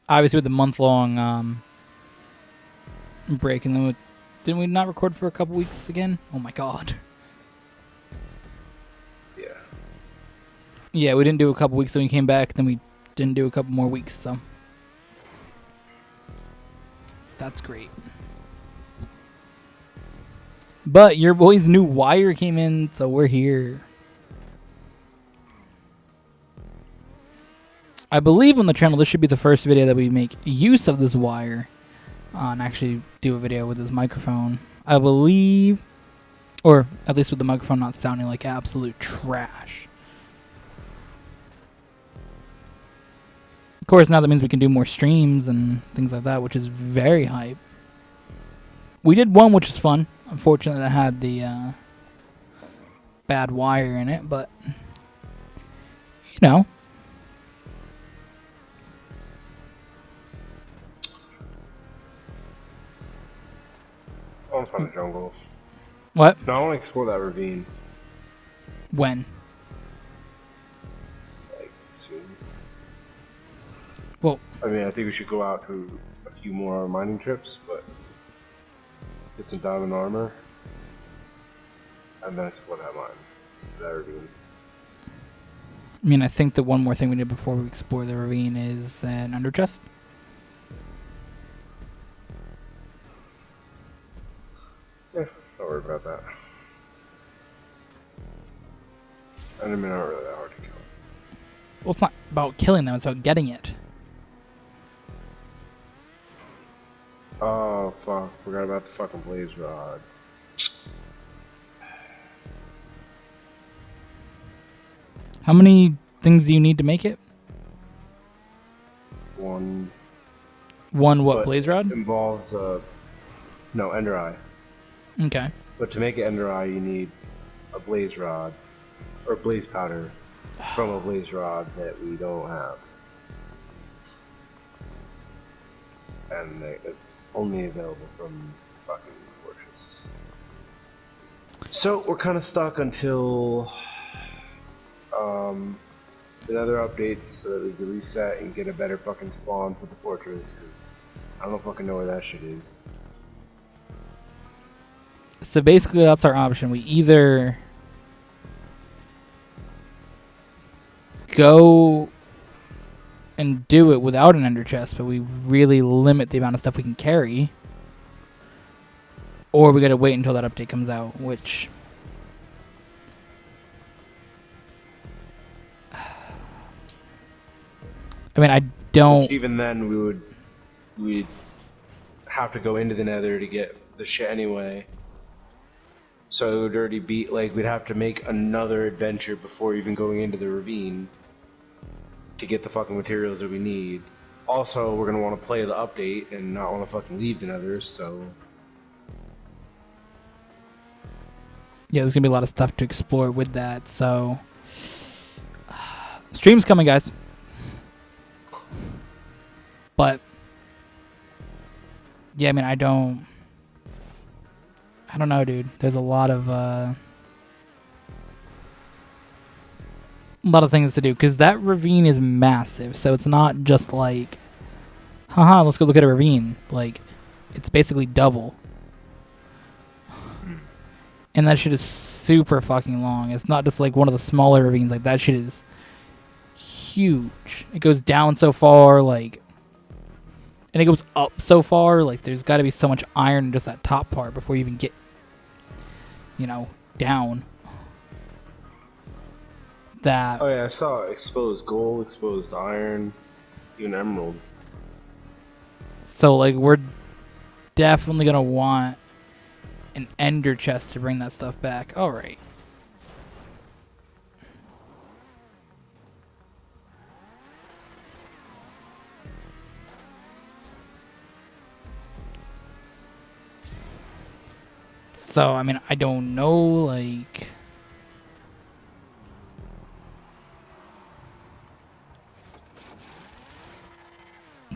Obviously, with the month-long break, and then didn't we not record for a couple weeks again? Oh my god. Yeah. Yeah, we didn't do a couple weeks, then we came back, then we didn't do a couple more weeks, so that's great. But your boy's new wire came in, so we're here. I believe on the channel this should be the first video that we make use of this wire and actually do a video with this microphone. I believe, or at least with the microphone not sounding like absolute trash. Of course, now that means we can do more streams and things like that, which is very hype. We did one, which was fun. Unfortunately, that had the bad wire in it, but you know. I want to find the jungle. What? No, I want to explore that ravine. When? Like, soon. Well, I mean, I think we should go out to a few more mining trips, but get some diamond armor. And then explore that mine. That ravine. I mean, I think the one more thing we need before we explore the ravine is an under chest. Yeah, don't worry about that. Enemy not really that hard to kill. Well, it's not about killing them, it's about getting it. Oh, fuck. Forgot about the fucking blaze rod. How many things do you need to make it? One. One what, But blaze rod? Involves, no, ender eye. Okay. But to make an ender eye, you need a blaze rod, or blaze powder, from a blaze rod that we don't have. And it's only available from fucking fortress. So we're kind of stuck until the other updates so that we can reset and get a better fucking spawn for the fortress, because I don't fucking know where that shit is. So basically that's our option. We either go and do it without an ender chest, but we really limit the amount of stuff we can carry, or we gotta wait until that update comes out, which I mean, I don't. Even then, we'd have to go into the Nether to get the shit anyway. So it would already be like we'd have to make another adventure before even going into the ravine to get the fucking materials that we need. Also, we're gonna want to play the update and not want to fucking leave the Nether. So Yeah, there's gonna be a lot of stuff to explore with that. So stream's coming, guys. But yeah, I mean, I don't know, dude. There's a lot of things to do because that ravine is massive. So it's not just like, haha, let's go look at a ravine. Like, it's basically double. And that shit is super fucking long. It's not just like one of the smaller ravines. Like, that shit is huge. It goes down so far, like, and it goes up so far. Like, there's got to be so much iron in just that top part before you even get, you know, down. That. oh yeah, I saw exposed gold, exposed iron, even emerald. So, like, we're definitely gonna want an ender chest to bring that stuff back. All right. So, I mean, I don't know, like,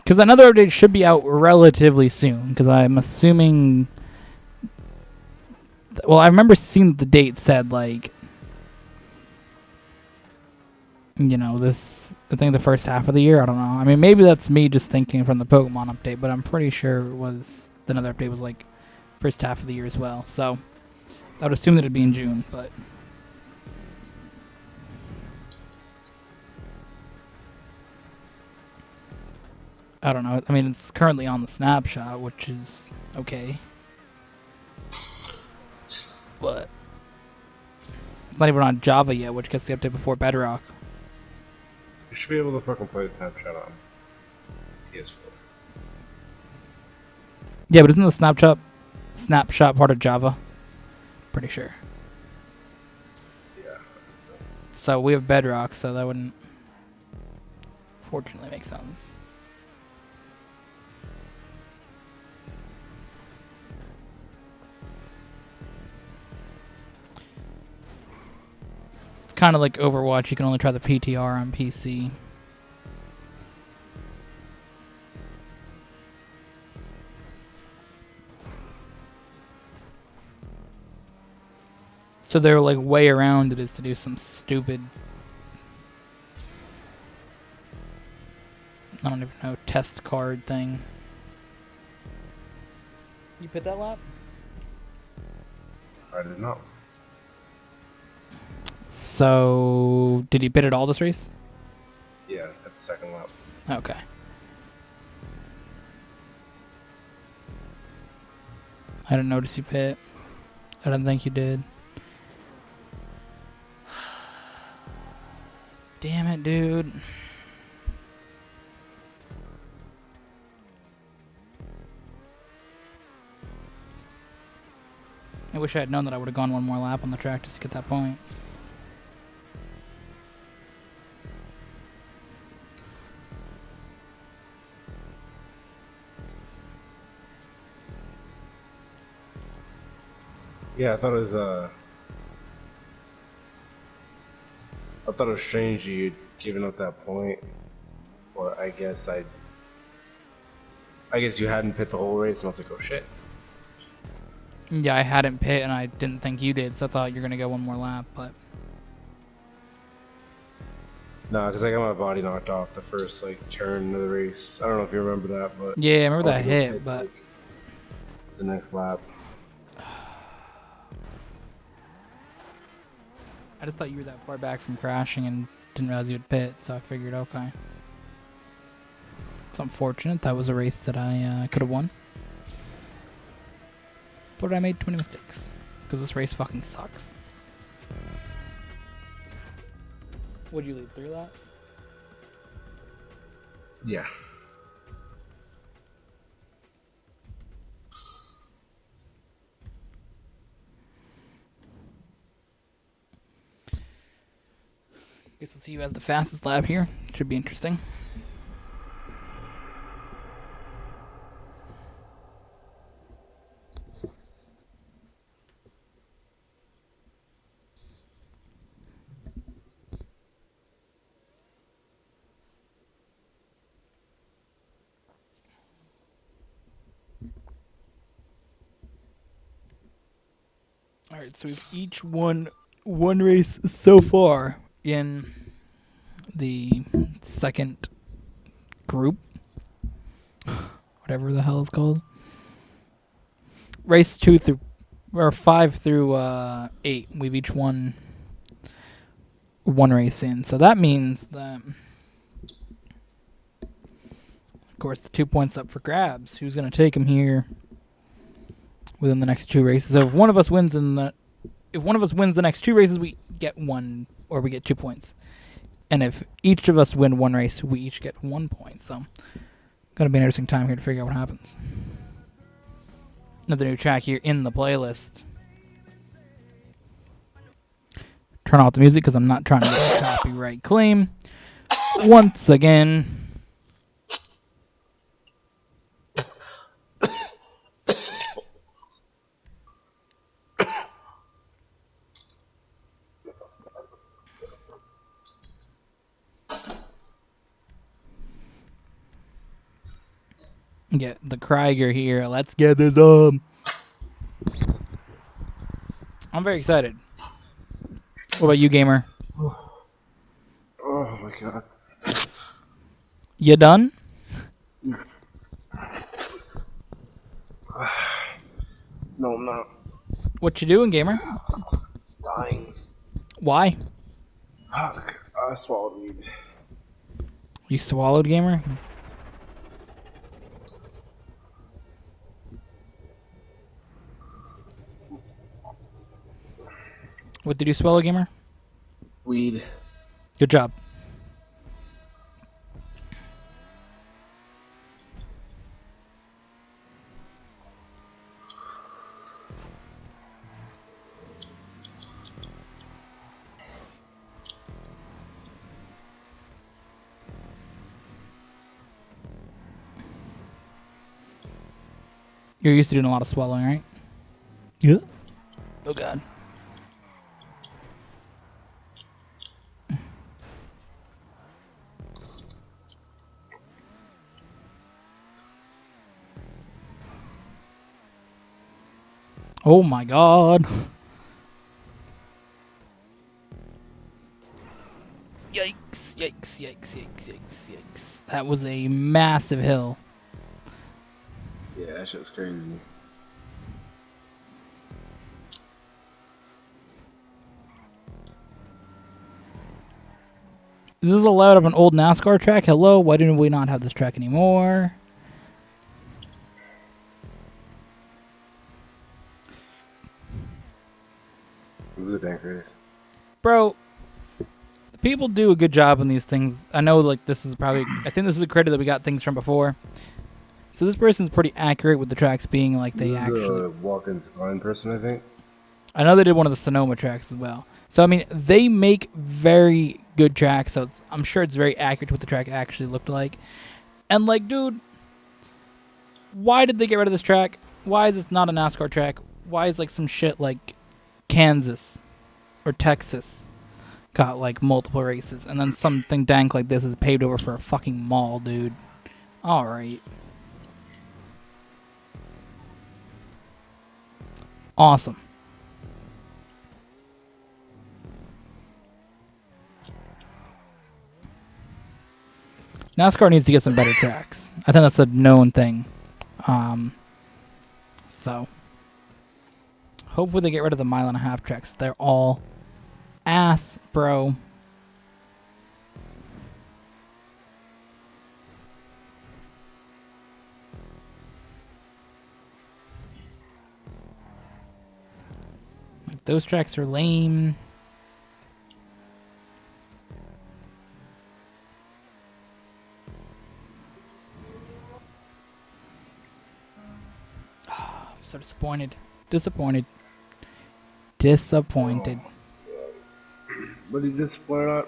Because another update should be out relatively soon. Because I'm assuming. Well, I remember seeing the date said like. This. I think the first half of the year. I don't know. I mean, maybe that's me just thinking from the Pokemon update, but I'm pretty sure it was another update was like first half of the year as well. So I would assume that it'd be in June, but. I don't know. I mean, it's currently on the snapshot, which is okay. But it's not even on Java yet, which gets the update before Bedrock. You should be able to fucking play Snapchat on PS4. Yeah, but isn't the snapshot part of Java? Pretty sure. Yeah. So we have Bedrock, so that wouldn't fortunately make sense. It's kind of like Overwatch. You can only try the PTR on PC. So their like way around it is to do some stupid, I don't even know, test card thing. You pit that lap? I did not. So did you pit it all this race? Yeah, at the second lap. Okay. I didn't notice you pit. I didn't think you did. Damn it, dude. I wish I had known that I would have gone one more lap on the track just to get that point. Yeah, I thought it was strange you'd given up that point. Or I guess you hadn't pit the whole race, and I was like, oh shit. Yeah, I hadn't pit and I didn't think you did, so I thought you were going to go one more lap, but... No, because I got my body knocked off the first turn of the race. I don't know if you remember that, but yeah, I remember that hit, but... the next lap. I just thought you were that far back from crashing and didn't realize you would pit, so I figured, okay. It's unfortunate. That was a race that I could have won. But I made too many mistakes. Because this race fucking sucks. Would you lead 3 laps? Yeah. Guess we'll see you as the fastest lap here. Should be interesting. Alright, so we've each won one race so far in the second group. Whatever the hell it's called. Race 2 through, or 5 through 8. We've each won one race in. So that means that, of course, the 2 points up for grabs. Who's going to take them here within the next 2 races? So if one of us wins the next 2 races, we get 1, or we get 2 points. And if each of us win one race, we each get 1 point. So, gonna be an interesting time here to figure out what happens. Another new track here in the playlist. Turn off the music because I'm not trying to get a copyright claim. Once again. Get the Krieger here. Let's get this up. I'm very excited. What about you, gamer? Oh my god. You done? No, I'm not What you doing, gamer? dying. Why? I swallowed weed. You swallowed, gamer? What did you swallow, gamer? Weed. Good job. You're used to doing a lot of swallowing, right? Yeah. Oh, God. Oh, my God. Yikes, yikes, yikes, yikes, yikes, yikes. That was a massive hill. Yeah, that shit's crazy. This is a layout of an old NASCAR track. Hello, why do we not have this track anymore? This is a bank race. Bro, people do a good job on these things. I know, like, this is probably... I think this is a credit that we got things from before. So this person's pretty accurate with the tracks being like they This is actually... a walk-in blind person, I think. I know they did one of the Sonoma tracks as well. So, I mean, they make very good tracks, so I'm sure it's very accurate to what the track actually looked like. And, like, dude, why did they get rid of this track? Why is this not a NASCAR track? Why is, like, some shit like Kansas or Texas got, like, multiple races, and then something dank like this is paved over for a fucking mall, dude? Alright. Awesome. NASCAR needs to get some better tracks. I think that's a known thing. So, hopefully they get rid of the 1.5 tracks. They're all ass, bro. Like, those tracks are lame. I'm so disappointed. Disappointed. Disappointed. What are you disappointed on?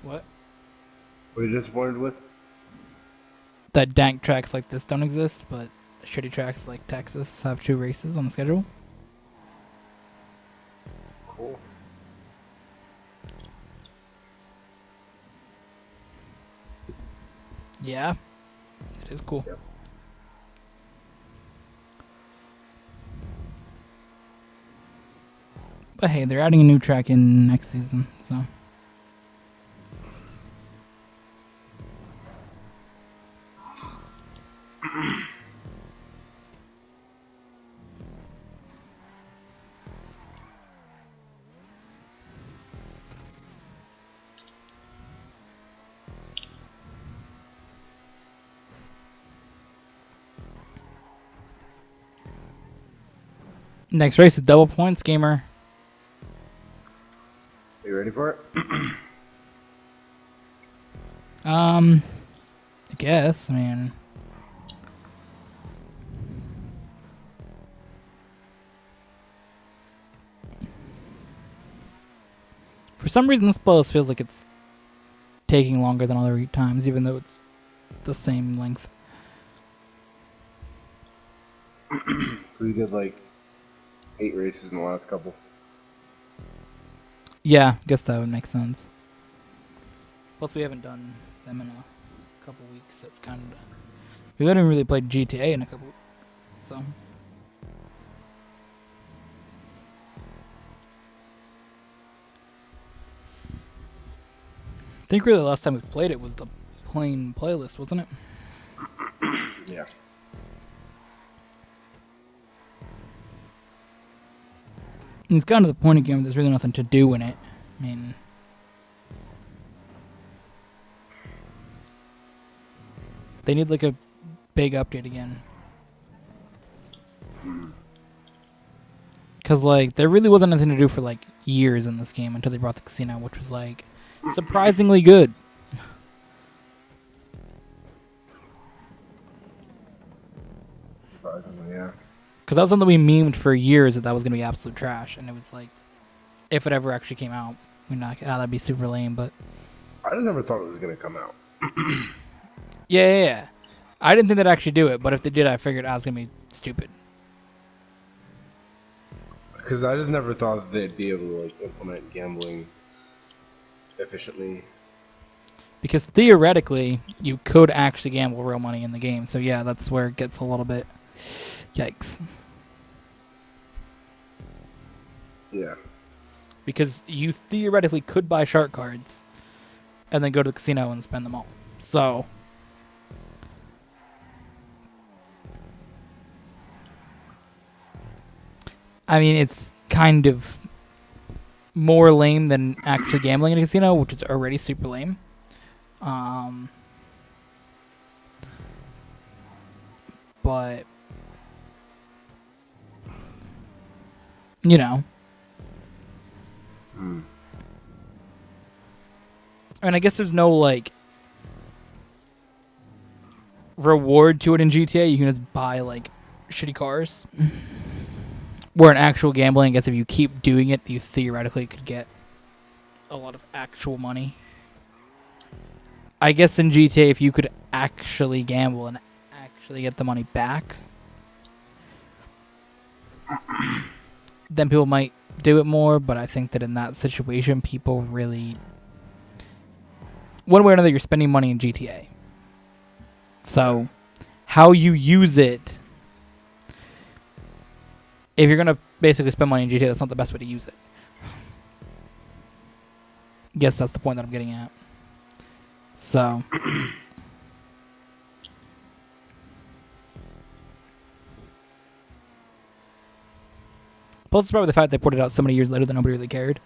What? What are you disappointed with? That dank tracks like this don't exist, but shitty tracks like Texas have 2 races on the schedule. Cool. Yeah, it is cool. Yep. But hey, they're adding a new track in next season, so. Next race is double points, gamer. Are you ready for it? I guess. I mean, for some reason, this bus feels like it's taking longer than other times, even though it's the same length. We did like 8 races in the last couple. Yeah, I guess that would make sense. Plus, we haven't done them in a couple weeks, so it's kind of We haven't really played GTA in a couple weeks, so. I think really the last time we played it was the plain playlist, wasn't it? Yeah. And it's gotten to the point of the game where there's really nothing to do in it. I mean, they need like a big update again. Because like there really wasn't anything to do for like years in this game until they brought the casino, which was like surprisingly good. Surprisingly, yeah. Because that was something we memed for years that was going to be absolute trash, and it was like, if it ever actually came out, we'd not, that'd be super lame. But I just never thought it was gonna come out. yeah. I didn't think they'd actually do it, but if they did, I figured I was going to be stupid. Because I just never thought that they'd be able to like implement gambling efficiently. Because theoretically, you could actually gamble real money in the game. So yeah, that's where it gets a little bit yikes. Yeah. Because you theoretically could buy shark cards and then go to the casino and spend them all. So I mean, it's kind of more lame than actually gambling in a casino, which is already super lame. But you know, I mean, I guess there's no like reward to it in GTA. You can just buy like shitty cars. Where in actual gambling, I guess if you keep doing it, you theoretically could get a lot of actual money. I guess in GTA, if you could actually gamble and actually get the money back, then people might do it more. But I think that in that situation, people really, one way or another, you're spending money in GTA. So how you use it, if you're going to basically spend money in GTA, that's not the best way to use it. Guess that's the point that I'm getting at. So plus it's probably the fact they put it out so many years later that nobody really cared.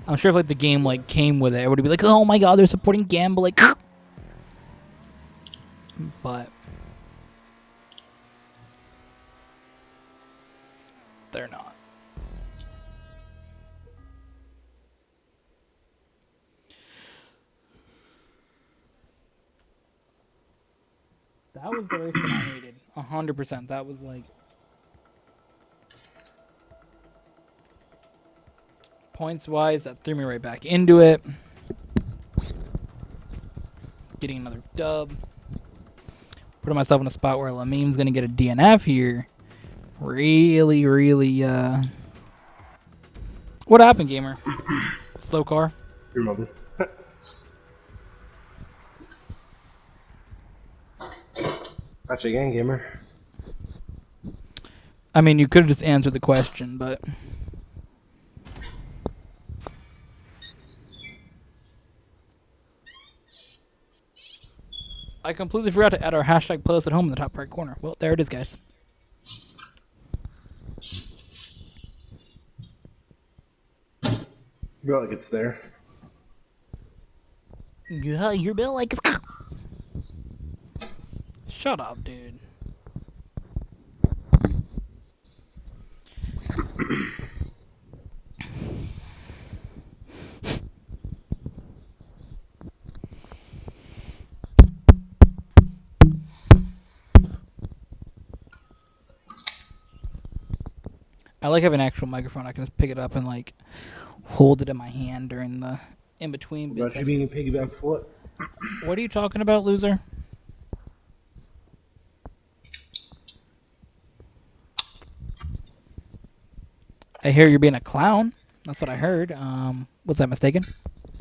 I'm sure if like the game like came with it, it would be like, oh my god, they're supporting gambling. But they're not. That was the race that I hated. 100%. That was like points wise, that threw me right back into it. Getting another dub. Putting myself in a spot where Lamim's gonna get a DNF here. Really, what happened, gamer? Slow car? Your mother. Not you again, gamer. I mean, you could have just answered the question, but I completely forgot to add our hashtag playlist at home in the top right corner. Well, there it is, guys. You feel like it's there. Yeah, your bill like it's... Shut up, dude. I like having an actual microphone. I can just pick it up and like hold it in my hand during the in between bits. About you being a piggyback slut. What are you talking about, loser? I hear you're being a clown. That's what I heard. Was that mistaken?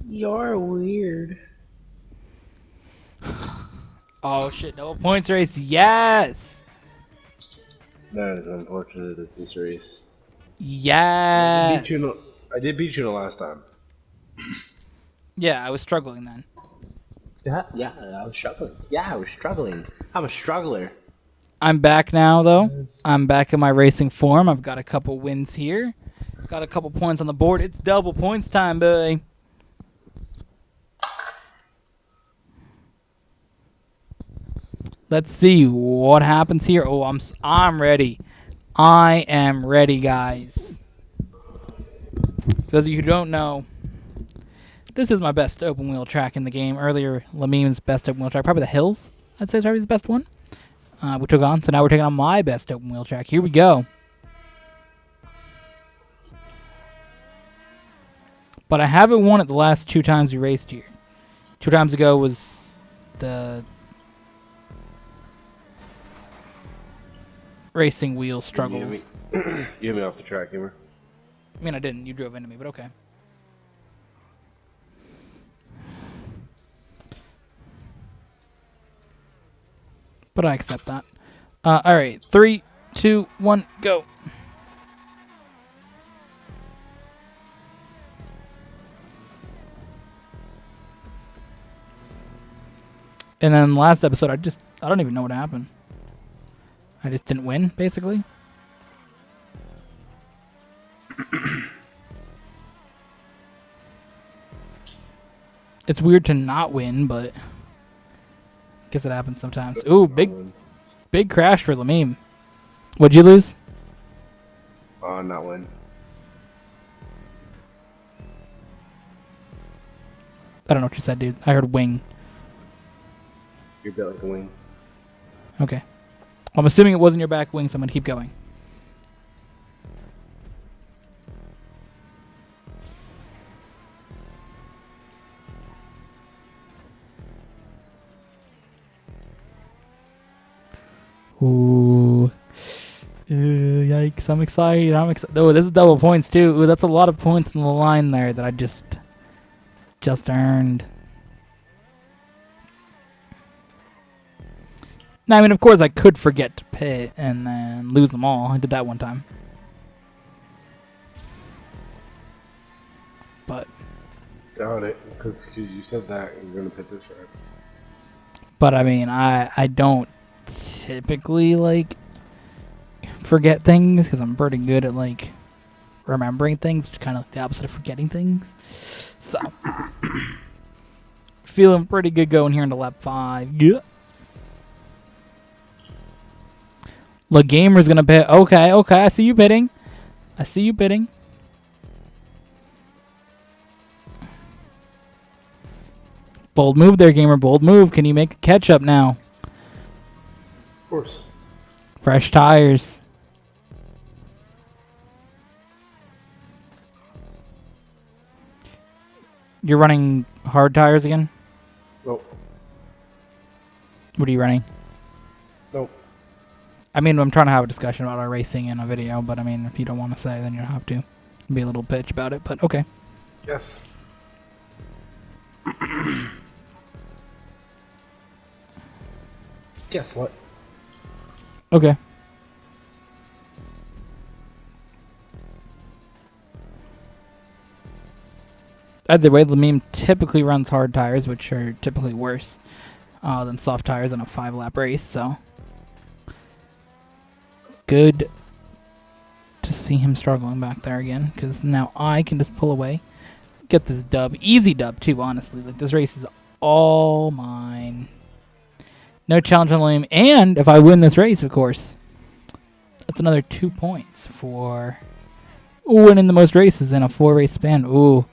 You're weird. Oh shit! Double points race. Yes. That is unfortunate at this race. I did beat you. Yes. I did beat you the last time. Yeah, I was struggling then. Yeah, I was struggling. Yeah, I was struggling. I'm a struggler. I'm back now, though. I'm back in my racing form. I've got a couple wins here. Got a couple points on the board. It's double points time, boy. Let's see what happens here. Oh, I'm ready. I am ready, guys. For those of you who don't know, this is my best open wheel track in the game. Earlier, Lamim's best open wheel track, probably the Hills. I'd say is probably his best one. We took on, so now we're taking on my best open wheel track. Here we go. But I haven't won it the last 2 times we raced here. 2 times ago was the racing wheel struggles. You hit me off the track, Gamer. I mean, I didn't. You drove into me, but okay. But I accept that. All right, 3, 2, 1, go. And then last episode, I don't even know what happened. I just didn't win, basically. It's weird to not win, but guess it happens sometimes. Ooh, big crash for Lamim. What'd you lose? Not win. I don't know what you said, dude. I heard wing. You're built like a wing. Okay. Well, I'm assuming it wasn't your back wing, so I'm going to keep going. Ooh. Yikes. I'm excited. Oh, this is double points, too. Ooh, that's a lot of points in the line there that I just earned. Now, I mean, of course, I could forget to pit and then lose them all. I did that one time. But Doubt it, because you said that you're going to pit this right. But I mean, I don't typically like forget things because I'm pretty good at like remembering things, which is kind of like the opposite of forgetting things. So feeling pretty good going here into lap 5. Yeah. The gamer's gonna pit. Okay, I see you pitting. Bold move there, gamer. Bold move. Can you make a catch up now? Of course. Fresh tires. You're running hard tires again? Nope. What are you running? Nope. I mean, I'm trying to have a discussion about our racing in a video, but I mean, if you don't want to say, then you don't have to. Be a little bitch about it, but okay. Yes. Guess what? Okay. Either way, Lamim typically runs hard tires, which are typically worse than soft tires in a 5-lap race, so good to see him struggling back there again, because now I can just pull away, get this dub. Easy dub, too, honestly. Like, this race is all mine. No challenge on Lamim, and if I win this race, of course, that's another 2 points for winning the most races in a 4-race span. Ooh.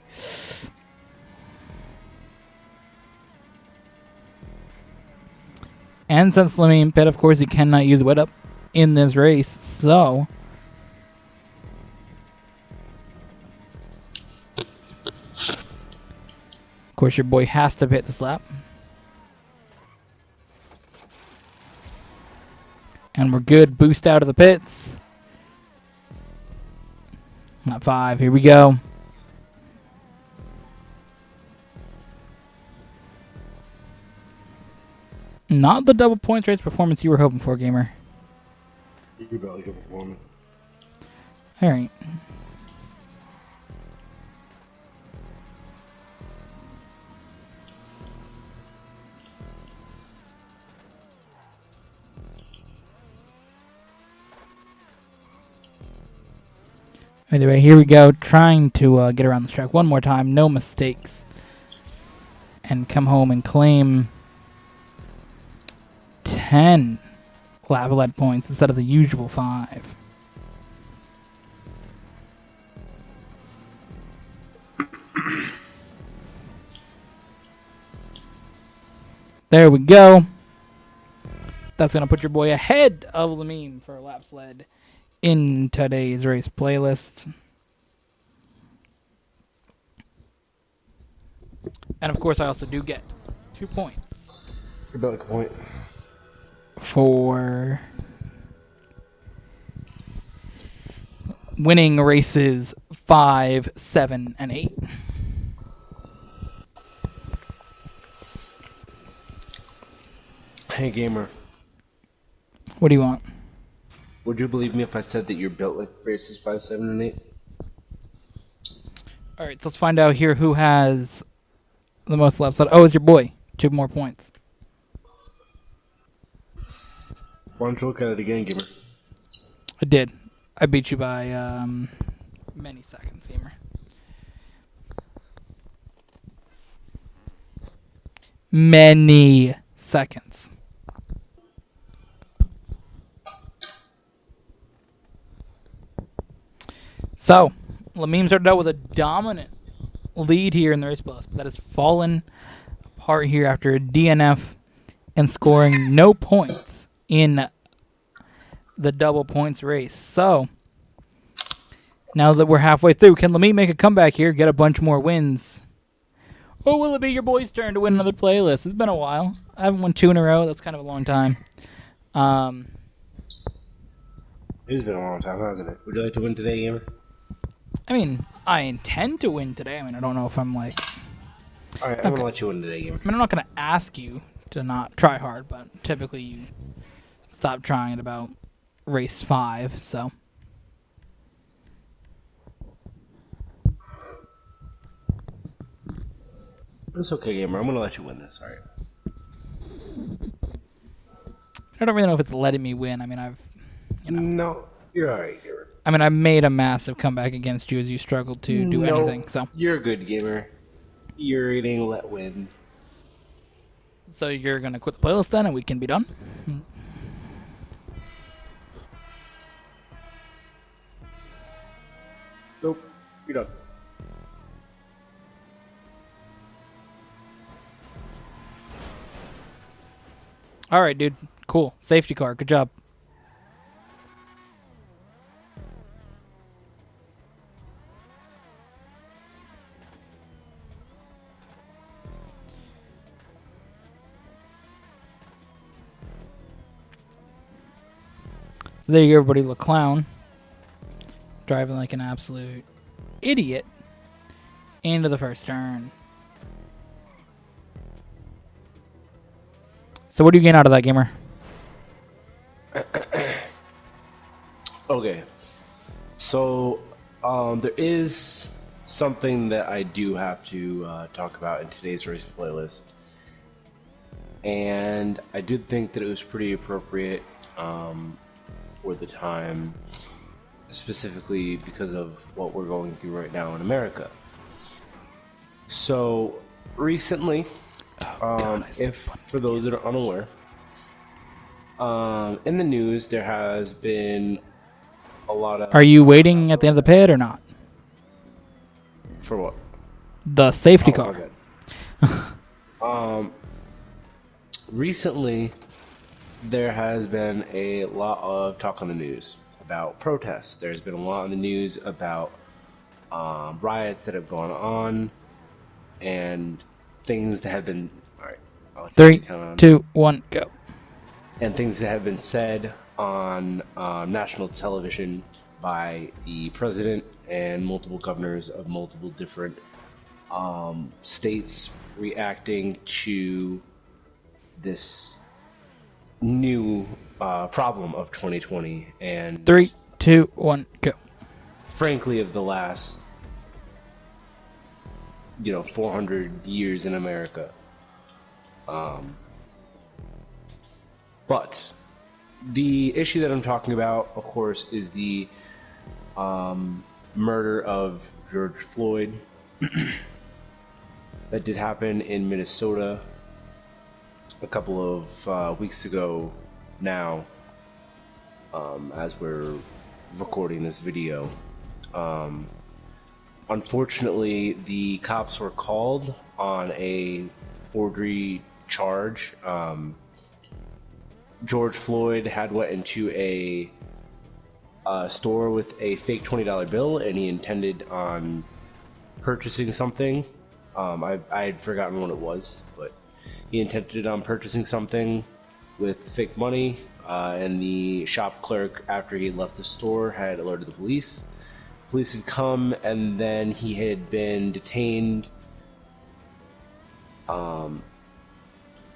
And since Lamim pit, of course, he cannot use wet up in this race, so of course your boy has to pit this lap. And we're good. Boost out of the pits. Lap 5, here we go. Not the double points race performance you were hoping for, gamer. You barely could perform it. All right. Either way, here we go. Trying to get around this track one more time. No mistakes. And come home and claim 10 lava lead points instead of the usual 5. There we go. That's going to put your boy ahead of Lamine for laps led in today's race playlist. And of course, I also do get 2 points. You barely could point. For winning races 5, 7, and 8. Hey, gamer. What do you want? Would you believe me if I said that you're built like races 5, 7, and 8? All right, so let's find out here who has the most laps led. Oh, it's your boy. 2 more points. Why don't you look at it again, gamer? I did. I beat you by many seconds, gamer. Many seconds. So, Lamim started out with a dominant lead here in the race plus, but that has fallen apart here after a DNF and scoring no points in the double points race. So, now that we're halfway through, can Lamim make a comeback here, get a bunch more wins? Or will it be your boy's turn to win another playlist? It's been a while. I haven't won 2 in a row. That's kind of a long time. It's been a long time, hasn't it? Would you like to win today, gamer? I mean, I intend to win today. I mean, I don't know if I'm like... Alright, I'm gonna let you win today, gamer. I mean, I'm not going to ask you to not try hard, but typically you stop trying at about race 5, so... It's okay, gamer. I'm gonna let you win this, alright? I don't really know if it's letting me win. I mean, I've... No, you're alright, gamer. I mean, I made a massive comeback against you as you struggled to do anything, so... You're good, gamer. You're getting let win. So you're going to quit the playlist then and we can be done? Nope, you're done. Alright, dude. Cool. Safety car. Good job. So there you go, everybody. LeClown driving like an absolute idiot into the first turn. So what do you gain out of that, gamer? Okay. So, there is something that I do have to talk about in today's race playlist. And I did think that it was pretty appropriate for the time, specifically because of what we're going through right now in America. So, recently, for those that are unaware, in the news there has been a lot of... Are you waiting at the end of the pit or not? For what? The safety car. Recently, there has been a lot of talk on the news about protests. There's been a lot on the news about riots that have gone on and things that have been... Alright, 3, 2, 1, go. And things that have been said on national television by the president and multiple governors of multiple different states reacting to this new problem of 2020, and 3, 2, 1, go. frankly, of the last 400 years in America. But the issue that I'm talking about, of course, is the murder of George Floyd that did happen in Minnesota a couple of weeks ago now, as we're recording this video. Unfortunately, the cops were called on a forgery charge. George Floyd had went into a store with a fake $20 bill, and he intended on purchasing something. I had forgotten what it was, but he intended on purchasing something with fake money, and the shop clerk, after he left the store, had alerted the police. Police had come, and then he had been detained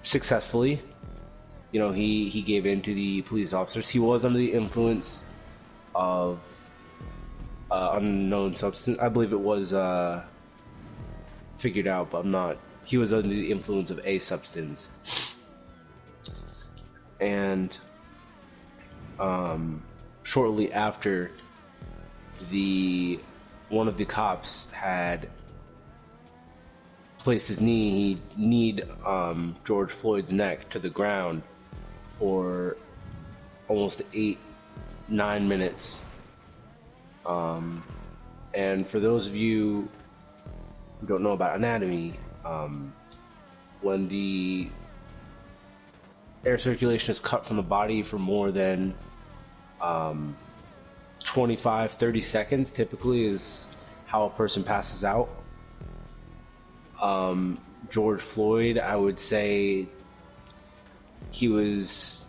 successfully. He gave in to the police officers. He was under the influence of unknown substance. I believe it was figured out, but I'm not. He was under the influence of a substance. And shortly after, one of the cops had placed his kneed George Floyd's neck to the ground for almost 8-9 minutes. And for those of you who don't know about anatomy, when the air circulation is cut from the body for more than 25-30 seconds, typically is how a person passes out. George Floyd, I would say he was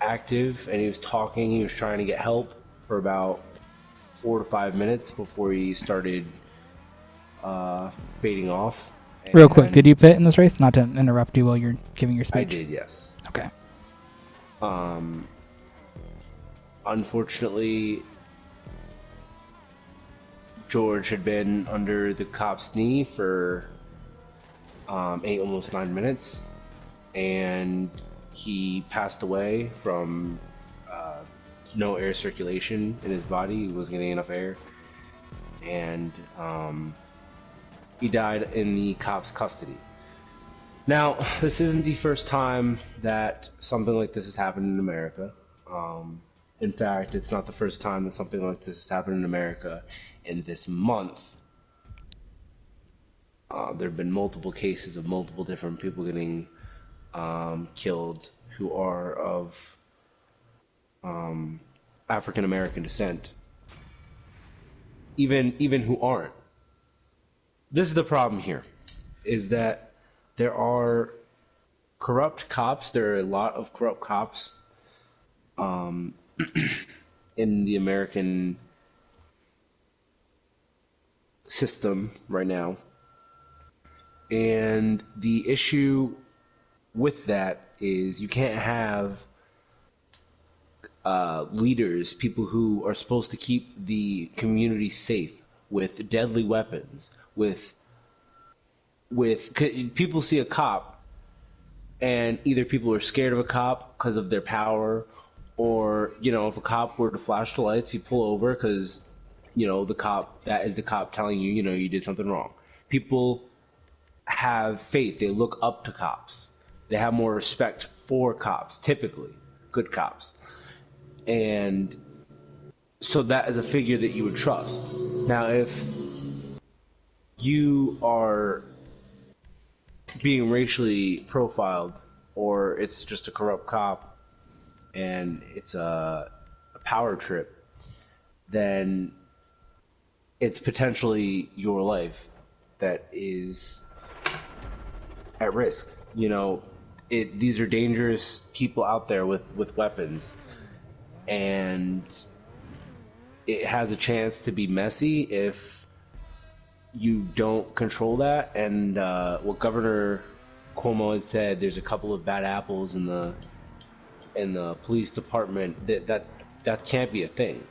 active and he was talking, he was trying to get help for about 4 to 5 minutes before he started fading off. Real quick, did you pit in this race? Not to interrupt you while you're giving your speech. I did, yes. Okay. Unfortunately, George had been under the cop's knee for 8, almost 9 minutes, and he passed away from no air circulation in his body. He wasn't getting enough air, and he died in the cop's custody. Now, this isn't the first time that something like this has happened in America. In fact, it's not the first time that something like this has happened in America in this month. There have been multiple cases of multiple different people getting killed who are of African American descent. Even who aren't. This is the problem here, is that there are corrupt cops. There are a lot of corrupt cops in the American system right now. And the issue with that is you can't have leaders, people who are supposed to keep the community safe, with deadly weapons, with people see a cop, and either people are scared of a cop because of their power, or if a cop were to flash the lights, you pull over because the cop, that is the cop telling you you did something wrong. People have faith. They look up to cops. They have more respect for cops, typically good cops. And so that is a figure that you would trust. Now, if you are being racially profiled, or it's just a corrupt cop and it's a power trip, then it's potentially your life that is at risk. These are dangerous people out there with weapons, and it has a chance to be messy if you don't control that. And what Governor Cuomo had said, there's a couple of bad apples in the in the police department, that can't be a thing.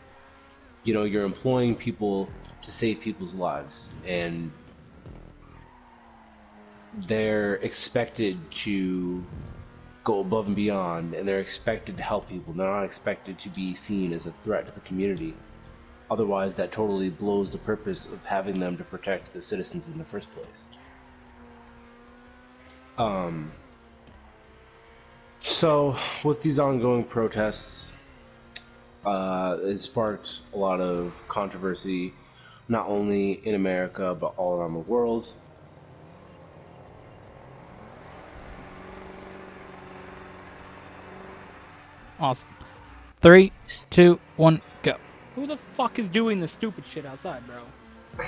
You're employing people to save people's lives, and they're expected to go above and beyond, and they're expected to help people. They're not expected to be seen as a threat to the community. Otherwise, that totally blows the purpose of having them to protect the citizens in the first place. Um, so, with these ongoing protests, it sparked a lot of controversy, not only in America, but all around the world. Awesome. 3, 2, 1, go. Who the fuck is doing this stupid shit outside, bro?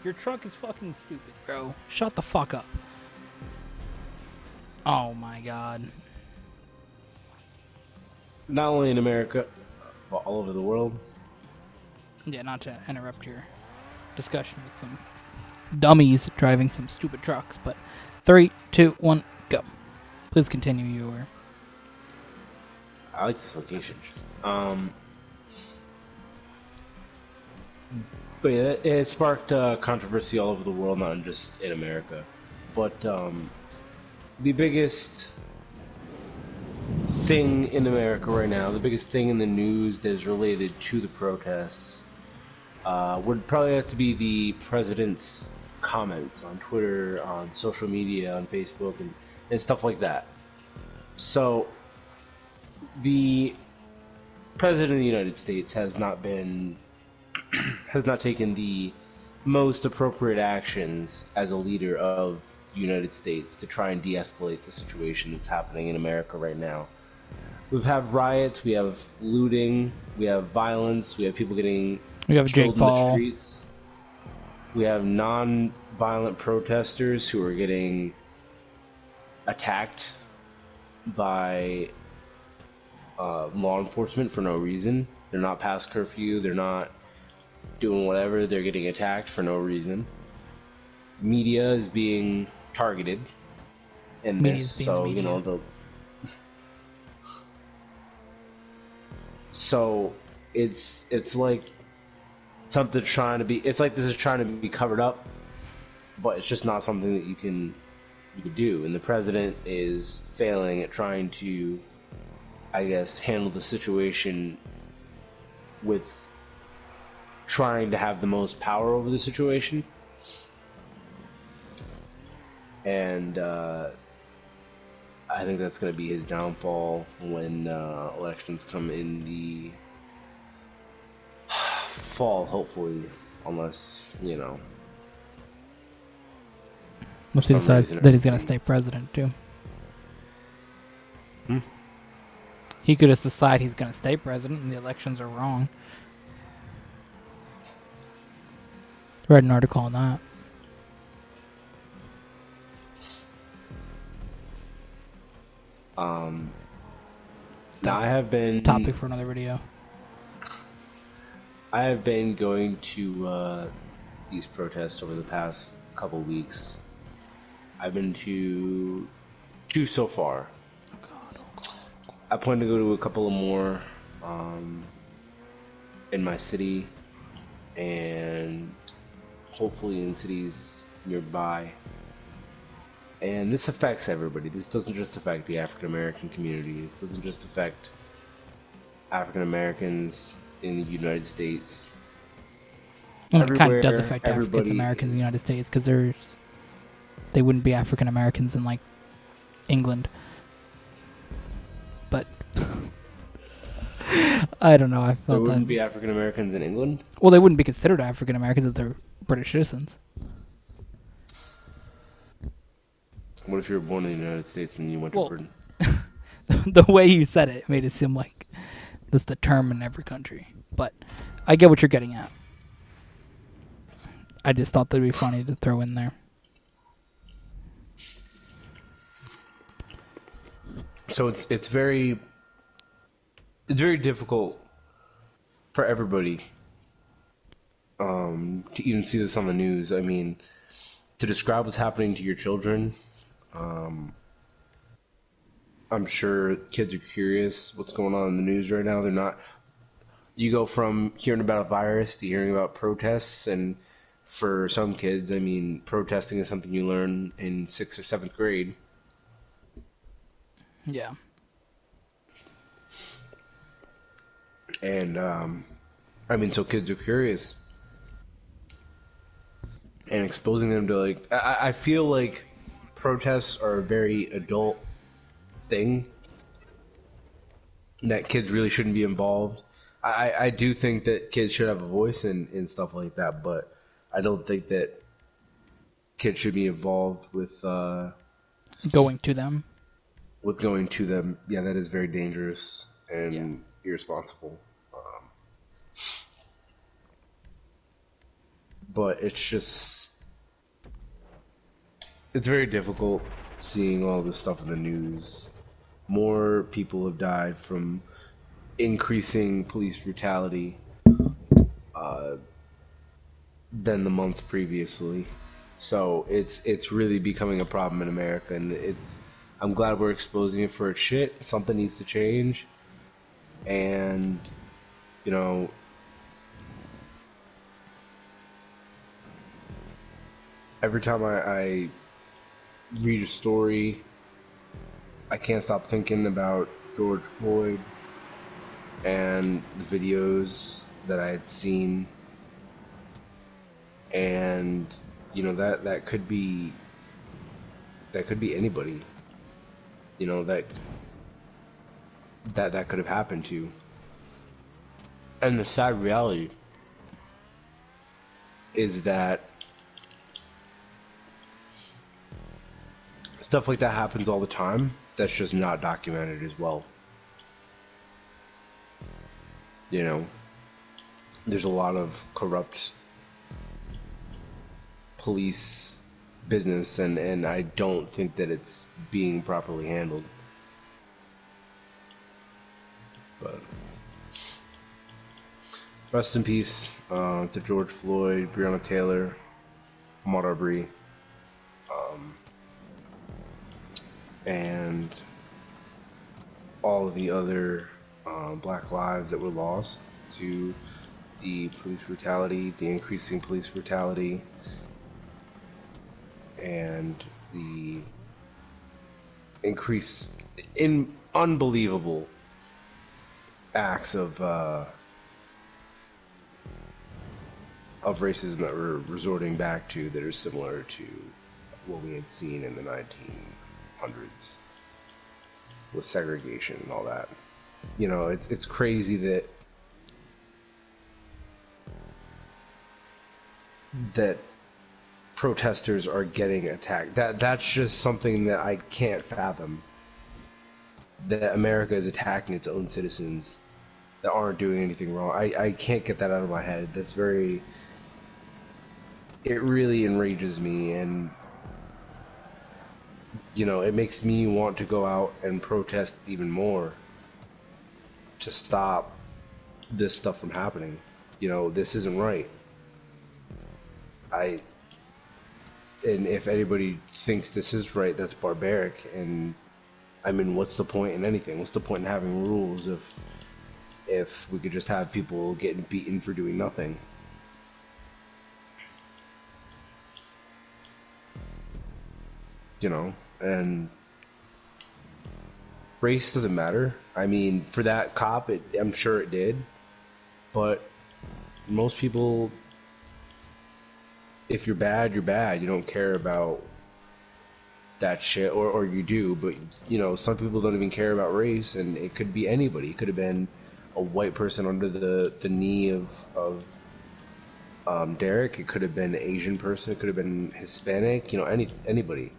Your truck is fucking stupid, bro. Shut the fuck up. Oh my god. Not only in America, but all over the world. Yeah, not to interrupt your discussion with some dummies driving some stupid trucks, but 3, 2, 1, go. Please continue your. I like this location. But yeah, it sparked controversy all over the world, not just in America. But the biggest thing in America right now, the biggest thing in the news that is related to the protests, would probably have to be the president's comments on Twitter, on social media, on Facebook, and stuff like that. So, the president of the United States has not taken the most appropriate actions as a leader of the United States to try and de-escalate the situation that's happening in America right now. We have riots, we have looting, we have violence, we have people getting We have killed Jake in the Paul. streets. We have non-violent protesters who are getting attacked by law enforcement for no reason. They're not past curfew, they're not doing whatever, they're getting attacked for no reason. Media is being targeted in Media's this, being so the media. So it's like something trying to be. It's like this is trying to be covered up, but it's just not something that you can do. And the president is failing at trying to, I guess, handle the situation with trying to have the most power over the situation. And I think that's going to be his downfall when elections come in the fall, hopefully, unless, Unless he some decides reason or that he's going to anything. stay president, too. He could just decide he's going to stay president and the elections are wrong. Read an article on that. Now That's I have been topic for another video. I have been going to these protests over the past couple weeks. I've been to two so far. Oh God. I plan to go to a couple of more in my city and hopefully in cities nearby. And this affects everybody. This doesn't just affect the African American community. This doesn't just affect African Americans in the United States. Well, it kind of Everywhere, does affect African everybody Americans in the is. United States because they wouldn't be African Americans in like England. But I don't know. I There felt wouldn't that. be African Americans in England. Well, they wouldn't be considered African Americans if they're British citizens. What if you were born in the United States and you went Well, to Britain? The way you said it made it seem like that's the term in every country. But I get what you're getting at. I just thought that'd be funny to throw in there. So it's very difficult for everybody to even see this on the news. I mean, to describe what's happening to your children, I'm sure kids are curious what's going on in the news right now. They're not. You go from hearing about a virus to hearing about protests, and for some kids, I mean, protesting is something you learn in sixth or seventh grade. Yeah. And I mean, so kids are curious, and exposing them to like, I feel like protests are a very adult thing that kids really shouldn't be involved. I do think that kids should have a voice in stuff like that, but I don't think that kids should be involved Going to them. with going to them. Yeah, that is very dangerous Yeah. and irresponsible. But it's very difficult seeing all this stuff in the news. More people have died from increasing police brutality than the month previously. So it's really becoming a problem in America, and it's I'm glad we're exposing it for its shit. Something needs to change, and you know every time I read a story, I can't stop thinking about George Floyd and the videos that I had seen, and that could be anybody, you know that could have happened to. And the sad reality is that stuff like that happens all the time. That's just not documented as well. You know, there's a lot of corrupt police business, and I don't think that it's being properly handled. But rest in peace to George Floyd, Breonna Taylor, Ahmaud Arbery, and all of the other black lives that were lost to the police brutality, the increasing police brutality, and the increase in unbelievable acts of racism that we're resorting back to that are similar to what we had seen in the 1900s with segregation and all that. You know, it's crazy that protesters are getting attacked. That's just something that I can't fathom. That America is attacking its own citizens that aren't doing anything wrong. I can't get that out of my head. That's very it really enrages me, and you know, it makes me want to go out and protest even more to stop this stuff from happening. You know, this isn't right. I and if anybody thinks this is right, that's barbaric. And I mean, what's the point in anything? What's the point in having rules if we could just have people getting beaten for doing nothing? You know, and race doesn't matter. I mean, for that cop, I'm sure it did, but most people, if you're bad, you're bad. You don't care about that shit, or you do, but you know, some people don't even care about race, and it could be anybody. It could have been a white person under the knee of Derek. It could have been an Asian person. It could have been Hispanic. You know, anybody.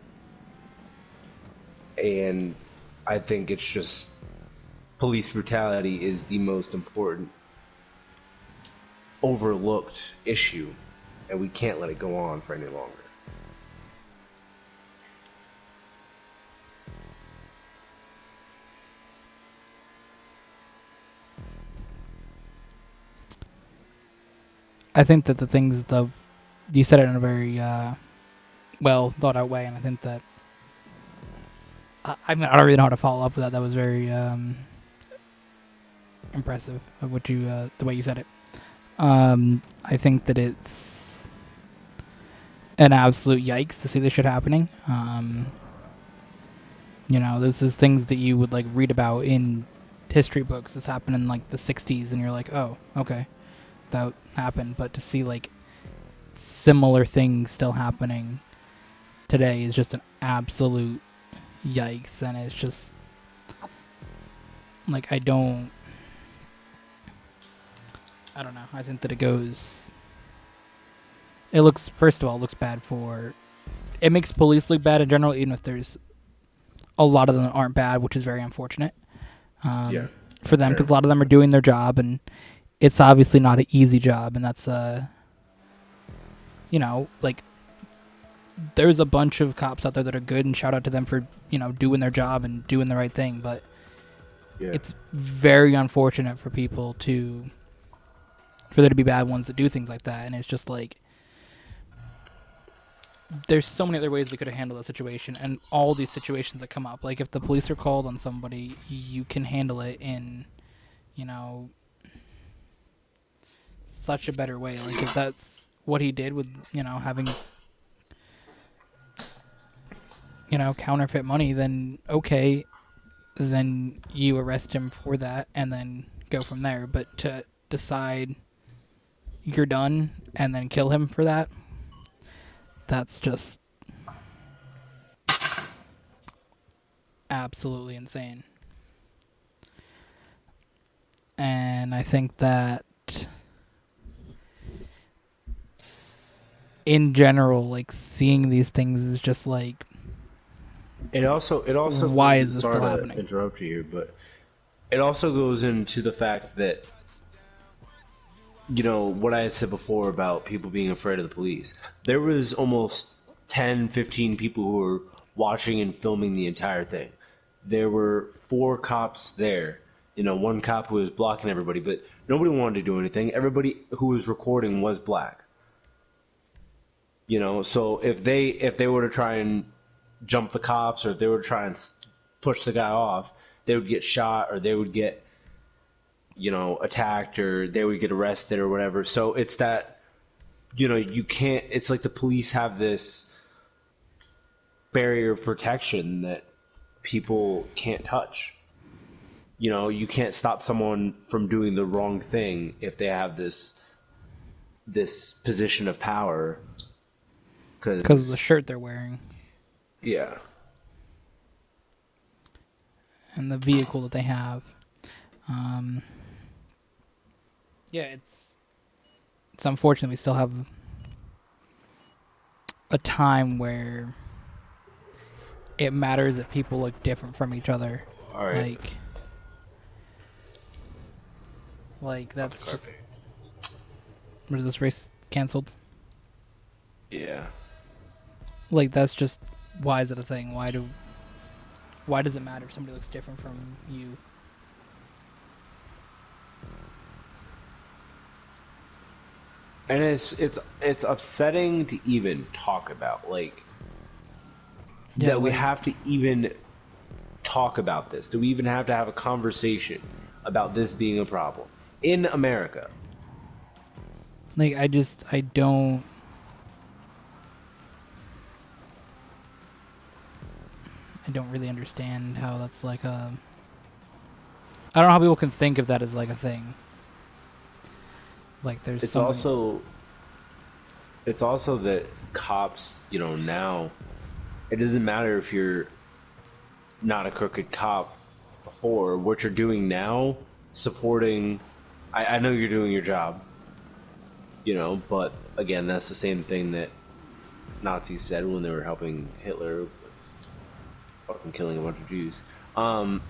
And I think it's just police brutality is the most important overlooked issue, and we can't let it go on for any longer. I think that the things the you said it in a very well thought out way, and I think that I mean, I don't really know how to follow up with that. That was very impressive of what you, the way you said it. I think that it's an absolute yikes to see this shit happening. This is things that you would like read about in history books. This happened in like the '60s, and you're like, oh, okay, that happened. But to see like similar things still happening today is just an absolute yikes, and it's just like I don't know. I think that it goes. It looks, first of all, it looks bad for. It makes police look bad in general, even if there's a lot of them that aren't bad, which is very unfortunate Yeah. for them, because a lot of them are doing their job, and it's obviously not an easy job, and that's like there's a bunch of cops out there that are good, and shout out to them for doing their job and doing the right thing, but Yeah. it's very unfortunate for there to be bad ones that do things like that, and it's just like there's so many other ways they could have handled that situation, and all these situations that come up, like if the police are called on somebody, you can handle it in you know such a better way. Like if that's what he did with having counterfeit money, then okay, then you arrest him for that and then go from there. But to decide you're done and then kill him for that, that's just absolutely insane. And I think that in general, like seeing these things is just like, It also why goes, is this sorry still to happening? interrupt you here, but it also goes into the fact that what I had said before about people being afraid of the police. There was almost 10, 15 people who were watching and filming the entire thing. There were 4 cops there. One cop who was blocking everybody, but nobody wanted to do anything. Everybody who was recording was black. So if they were to try and jump the cops, or if they were to try and push the guy off, they would get shot, or they would get attacked, or they would get arrested or whatever. So it's that, you can't, it's like the police have this barrier of protection that people can't touch. You can't stop someone from doing the wrong thing if they have this position of power. Because of the Because, shirt they're wearing yeah. and the vehicle that they have. Yeah, it's unfortunate we still have a time where it matters that people look different from each other. All right. Like that's just. Was this race canceled? Yeah. Like that's just, why is it a thing? Why does it matter if somebody looks different from you? And it's upsetting to even talk about, like, Yeah, that we like, have to even talk about this. Do we even have to have a conversation about this being a problem in America? like I don't really understand how that's like a. I don't know how people can think of that as like a thing. Like there's It's so many. also it's also that cops, now it doesn't matter if you're not a crooked cop before. What you're doing now, supporting. I know you're doing your job, but again, that's the same thing that Nazis said when they were helping Hitler with fucking killing a bunch of Jews. Um,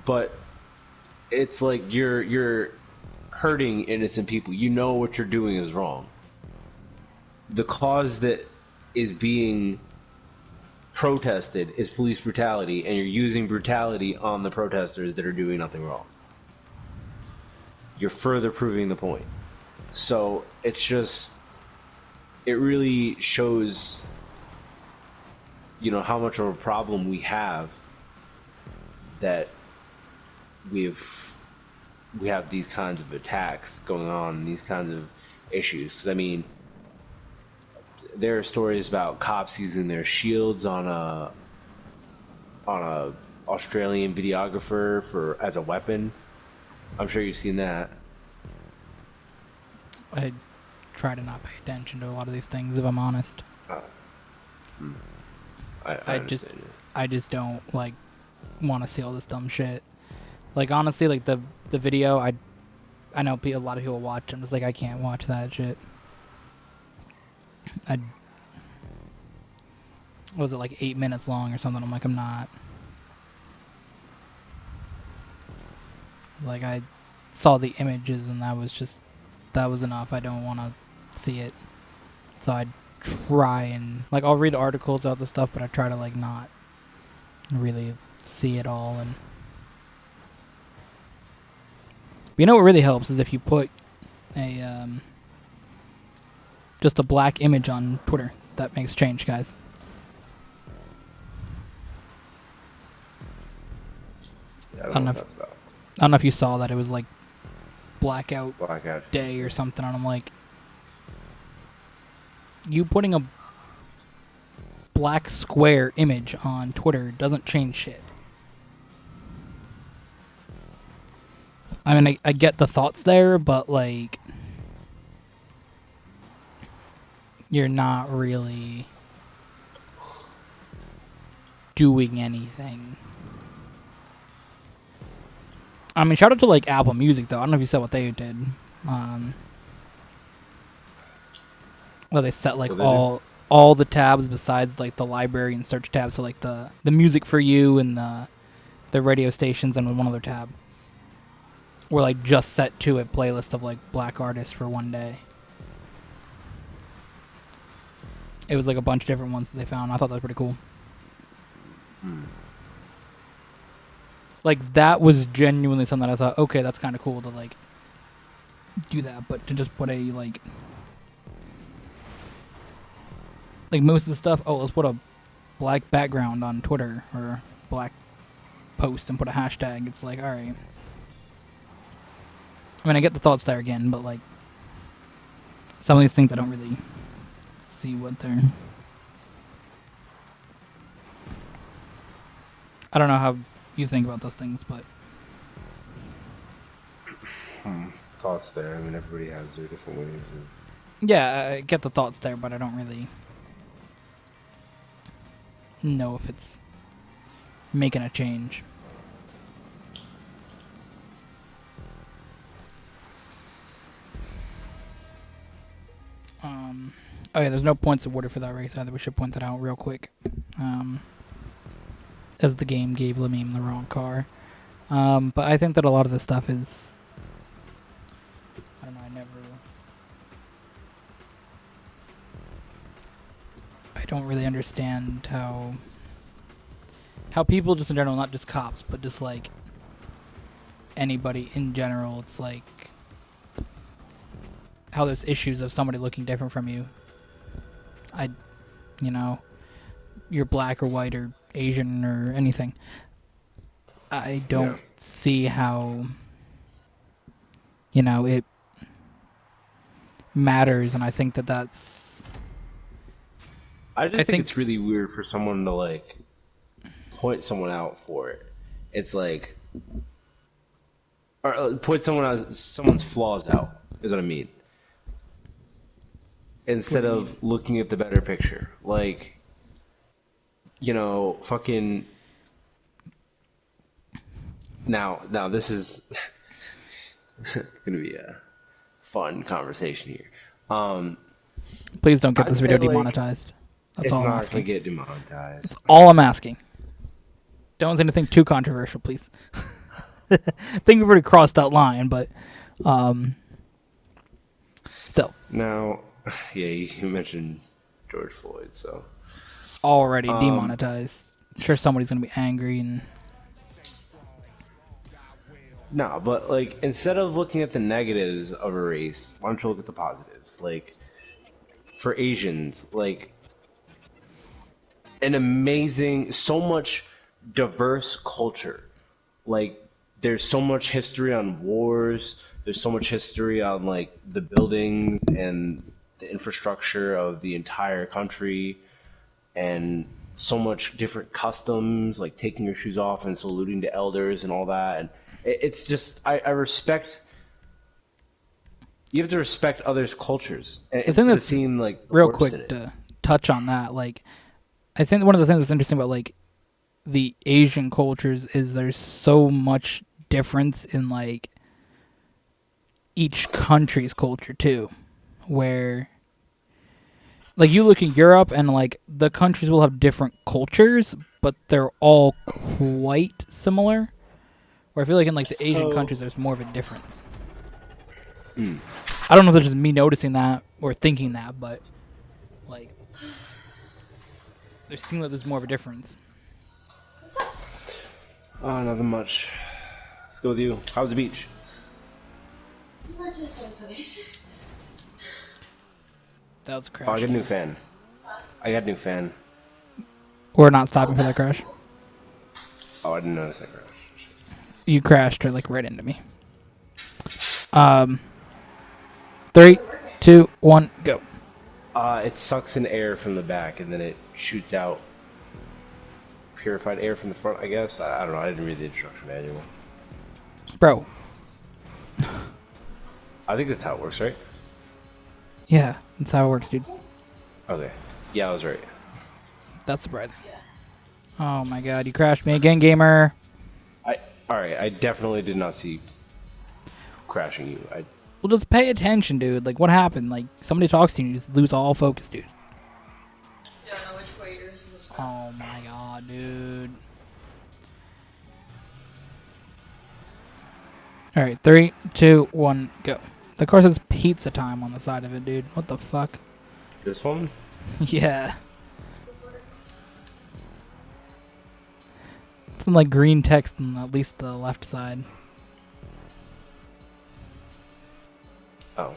but it's like you're hurting innocent people. You know what you're doing is wrong. The cause that is being protested is police brutality, and you're using brutality on the protesters that are doing nothing wrong. You're further proving the point. So it really shows how much of a problem we have that we've we have these kinds of attacks going on, these kinds of issues. 'Cause, I mean, there are stories about cops using their shields on a Australian videographer for as a weapon. I'm sure you've seen that. I try to not pay attention to a lot of these things, if I'm honest. I I just, understand it. I just don't like want to see all this dumb shit. Like honestly, like the video, I know a lot of people watch. I'm just like I can't watch that shit. I was it like 8 minutes long or something? I'm like I'm not. Like I saw the images and that was enough. I don't want to see it. So I try and like I'll read articles about the stuff, but I try to like not really see it all. And but you know what really helps is if you put a just a black image on Twitter. That makes change, guys. Yeah, I I don't don't know know what if, that's about. I don't know if you saw that. It was like blackout Blackout. day or something, and I'm like, you putting a black square image on Twitter doesn't change shit. I mean, I get the thoughts there, but like, you're not really doing anything. I mean, shout out to like Apple Music though. I don't know if you saw what they did. Well, they set like What they do? all the tabs besides like the library and search tab. So like the music for you and the radio stations and one other tab were like just set to a playlist of like black artists for one day. It was like a bunch of different ones that they found. I thought that was pretty cool. Like that was genuinely something that I thought, okay, that's kind of cool to like do that, but to just put a like most of the stuff, oh, let's put a black background on Twitter or black post and put a hashtag. It's like, all right. I mean, I get the thoughts there again, but like some of these things I don't really see what they're. I don't know how you think about those things, but Thoughts there. I mean, everybody has their different ways of. yeah, I get the thoughts there, but I don't really know if it's making a change. Oh yeah, there's no points awarded for that race either. We should point that out real quick. As the game gave Lamine the wrong car. But I think that a lot of this stuff is. I don't know. I don't really understand how people just in general, not just cops, but just like anybody in general. It's like how there's issues of somebody looking different from you. You're black or white or Asian or anything. I don't see how, it matters, and I think that that's. I just think it's really weird for someone to like point someone out for it. It's like, or point someone's flaws out is what I mean. Instead of looking at the better picture, like, fucking. Now this is gonna be a fun conversation here. Please don't get I'd this video say, like, demonetized. That's it's all I'm not asking. gonna get demonetized. That's all I'm asking. Don't say anything too controversial, please. I think we've already crossed that line, but still. Now, yeah, you mentioned George Floyd, so Already demonetized. Sure, somebody's gonna be angry and. no, but like instead of looking at the negatives of a race, why don't you look at the positives? Like for Asians, like an amazing, so much diverse culture. Like, there's so much history on wars. There's so much history on like the buildings and the infrastructure of the entire country, and so much different customs, like taking your shoes off and saluting the elders and all that. And it's just, I respect. You have to respect others' cultures, and The thing instead of that's seeing like the real worst in quick it. to touch on that, like I think one of the things that's interesting about like the Asian cultures is there's so much difference in like each country's culture too, where like you look in Europe and like the countries will have different cultures, but they're all quite similar. Where I feel like in like the Asian Oh. countries there's more of a difference. I don't know if it's just me noticing that or thinking that, but like there seems like there's more of a difference. Oh, nothing much. Let's go with you. How's the beach? Not just someplace. That was a Oh, I crash. got a new fan. I got a new fan. We're not stopping for that crash. Oh, I didn't notice that crash. You crashed like right into me. 3, 2, 1, go. It sucks in air from the back and then it shoots out purified air from the front, I guess. I don't know. I didn't read the instruction manual. Bro. I think that's how it works, right? Yeah, that's how it works, dude. Okay. Yeah, I was right. That's surprising. Oh my god, you crashed me again, gamer. Alright, I definitely did not see crashing you. Well, just pay attention, dude. Like, what happened? Like, somebody talks to you, you just lose all focus, dude. Don't know which way yours was. Oh my god, dude. Alright, 3, 2, 1, go. The car says pizza time on the side of it, dude. What the fuck? This one? Yeah. Some like green text on at least the left side. Oh.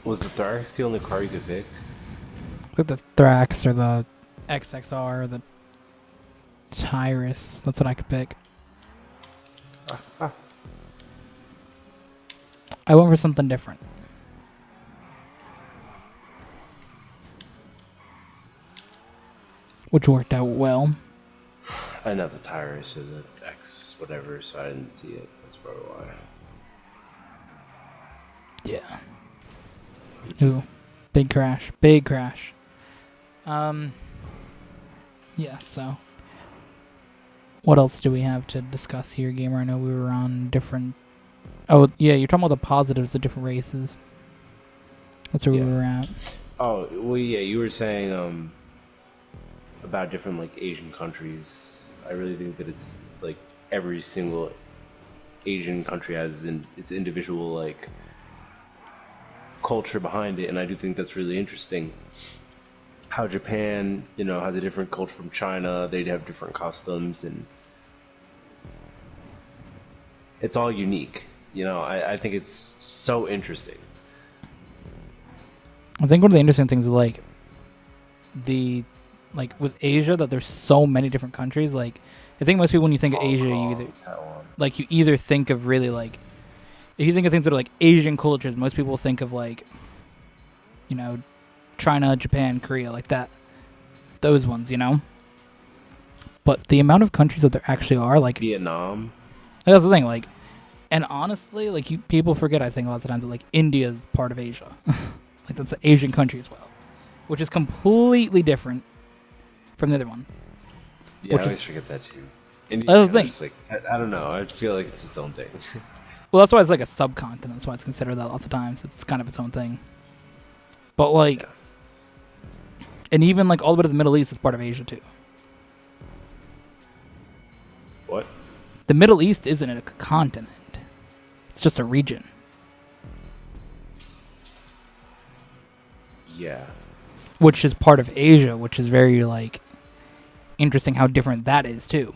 Was the Thrax the only car you could pick? Like the Thrax or the XXR or the Tyrus. That's what I could pick. I went for something different. Which worked out well. I know the Tyrus is an X whatever, so I didn't see it. That's probably why. Yeah. Ooh. Big crash. Big crash. Yeah, so. What else do we have to discuss here, gamer? I know we were on different... Oh, yeah, you're talking about the positives of different races. That's where we were at. Oh, well, yeah, you were saying about different like Asian countries. I really think that it's like every single Asian country has its individual like culture behind it, and I do think that's really interesting. How Japan, has a different culture from China. They'd have different customs, and it's all unique. I think it's so interesting. I think one of the interesting things is like with Asia that there's so many different countries. Like I think most people when you think of Asia, you either think of really like if you think of things that are like Asian cultures, most people think of like China, Japan, Korea, like that. Those ones, But the amount of countries that there actually are, like Vietnam. that's the thing, like, and honestly, like people forget. I think lots of times that like India is part of Asia, like that's an Asian country as well, which is completely different from the other ones. Yeah, I Which always is- forget that too. That's the thing. Just like, I don't know. I feel like it's its own thing. Well, that's why it's like a subcontinent. That's why it's considered that lots of times. It's kind of its own thing. But like, and even like all the way to the Middle East is part of Asia too. What? The Middle East isn't a continent. It's just a region. Yeah. Which is part of Asia, which is very like interesting how different that is too.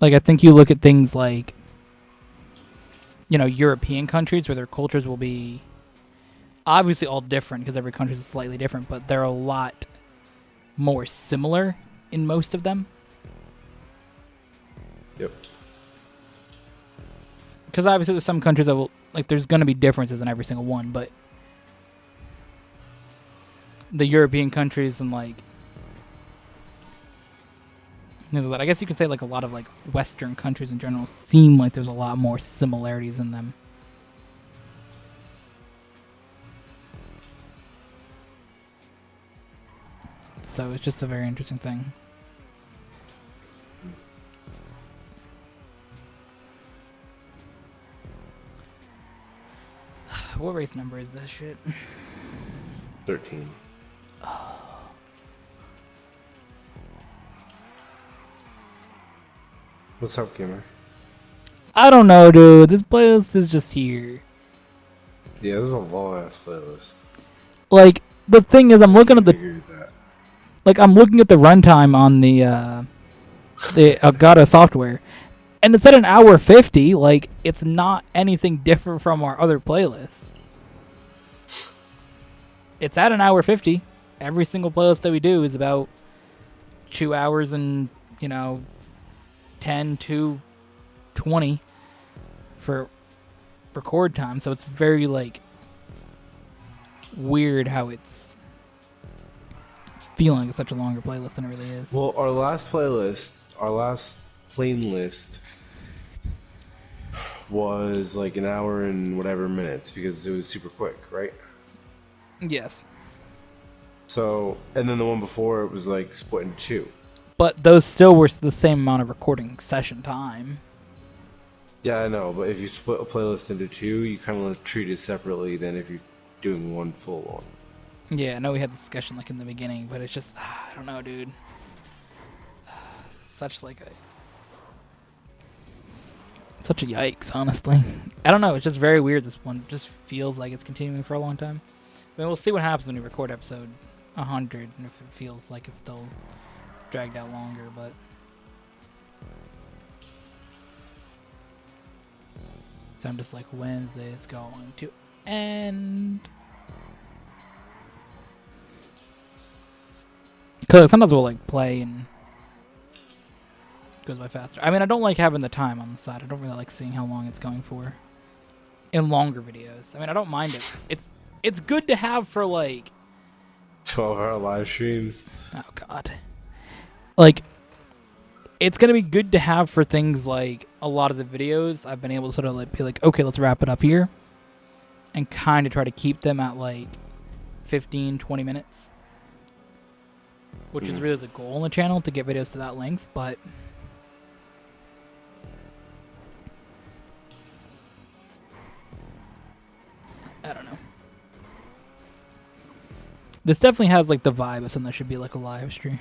Like, I think you look at things like, European countries where their cultures will be obviously all different because every country is slightly different, but they're a lot more similar in most of them. Yep. Because obviously there's some countries that will, like, there's going to be differences in every single one, but the European countries and, like, I guess you could say, like, a lot of, like, Western countries in general seem like there's a lot more similarities in them. So it's just a very interesting thing. What race number is this shit? 13. What's up, gamer? I don't know, dude. This playlist is just here. Yeah, this is a long ass playlist. Like, the thing is, I'm looking at the That. I'm looking at the runtime on the Elgato software, and it's at an hour 50. Like, it's not anything different from our other playlists. It's at an hour 50. Every single playlist that we do is about 2 hours and 10 to 20 for record time. So it's very, like, weird how it's feeling like it's such a longer playlist than it really is. Well, our last playlist, our last plain list was like an hour and whatever minutes because it was super quick, right? Yes. So, and then the one before it was like split in two. But those still were the same amount of recording session time. Yeah, I know, but if you split a playlist into two, you kind of treat it separately than if you're doing one full one. Yeah, I know we had this discussion like in the beginning, but it's just, I don't know, dude. Such a yikes, honestly. I don't know, it's just very weird. This one just feels like it's continuing for a long time. I mean, we'll see what happens when we record episode 100 and if it feels like it's still dragged out longer, but so I'm just like, when's this going to end? Because sometimes we'll like play and it goes by faster. I mean, I don't like having the time on the side. I don't really like seeing how long it's going for in longer videos. I mean, I don't mind it. It's good to have for like 12-hour live streams. Oh god. Like, it's gonna be good to have for things like a lot of the videos. I've been able to sort of like be like, okay, let's wrap it up here, and kind of try to keep them at like 15, 20 minutes, which is really the goal on the channel, to get videos to that length. But I don't know. This definitely has like the vibe of something that should be like a live stream.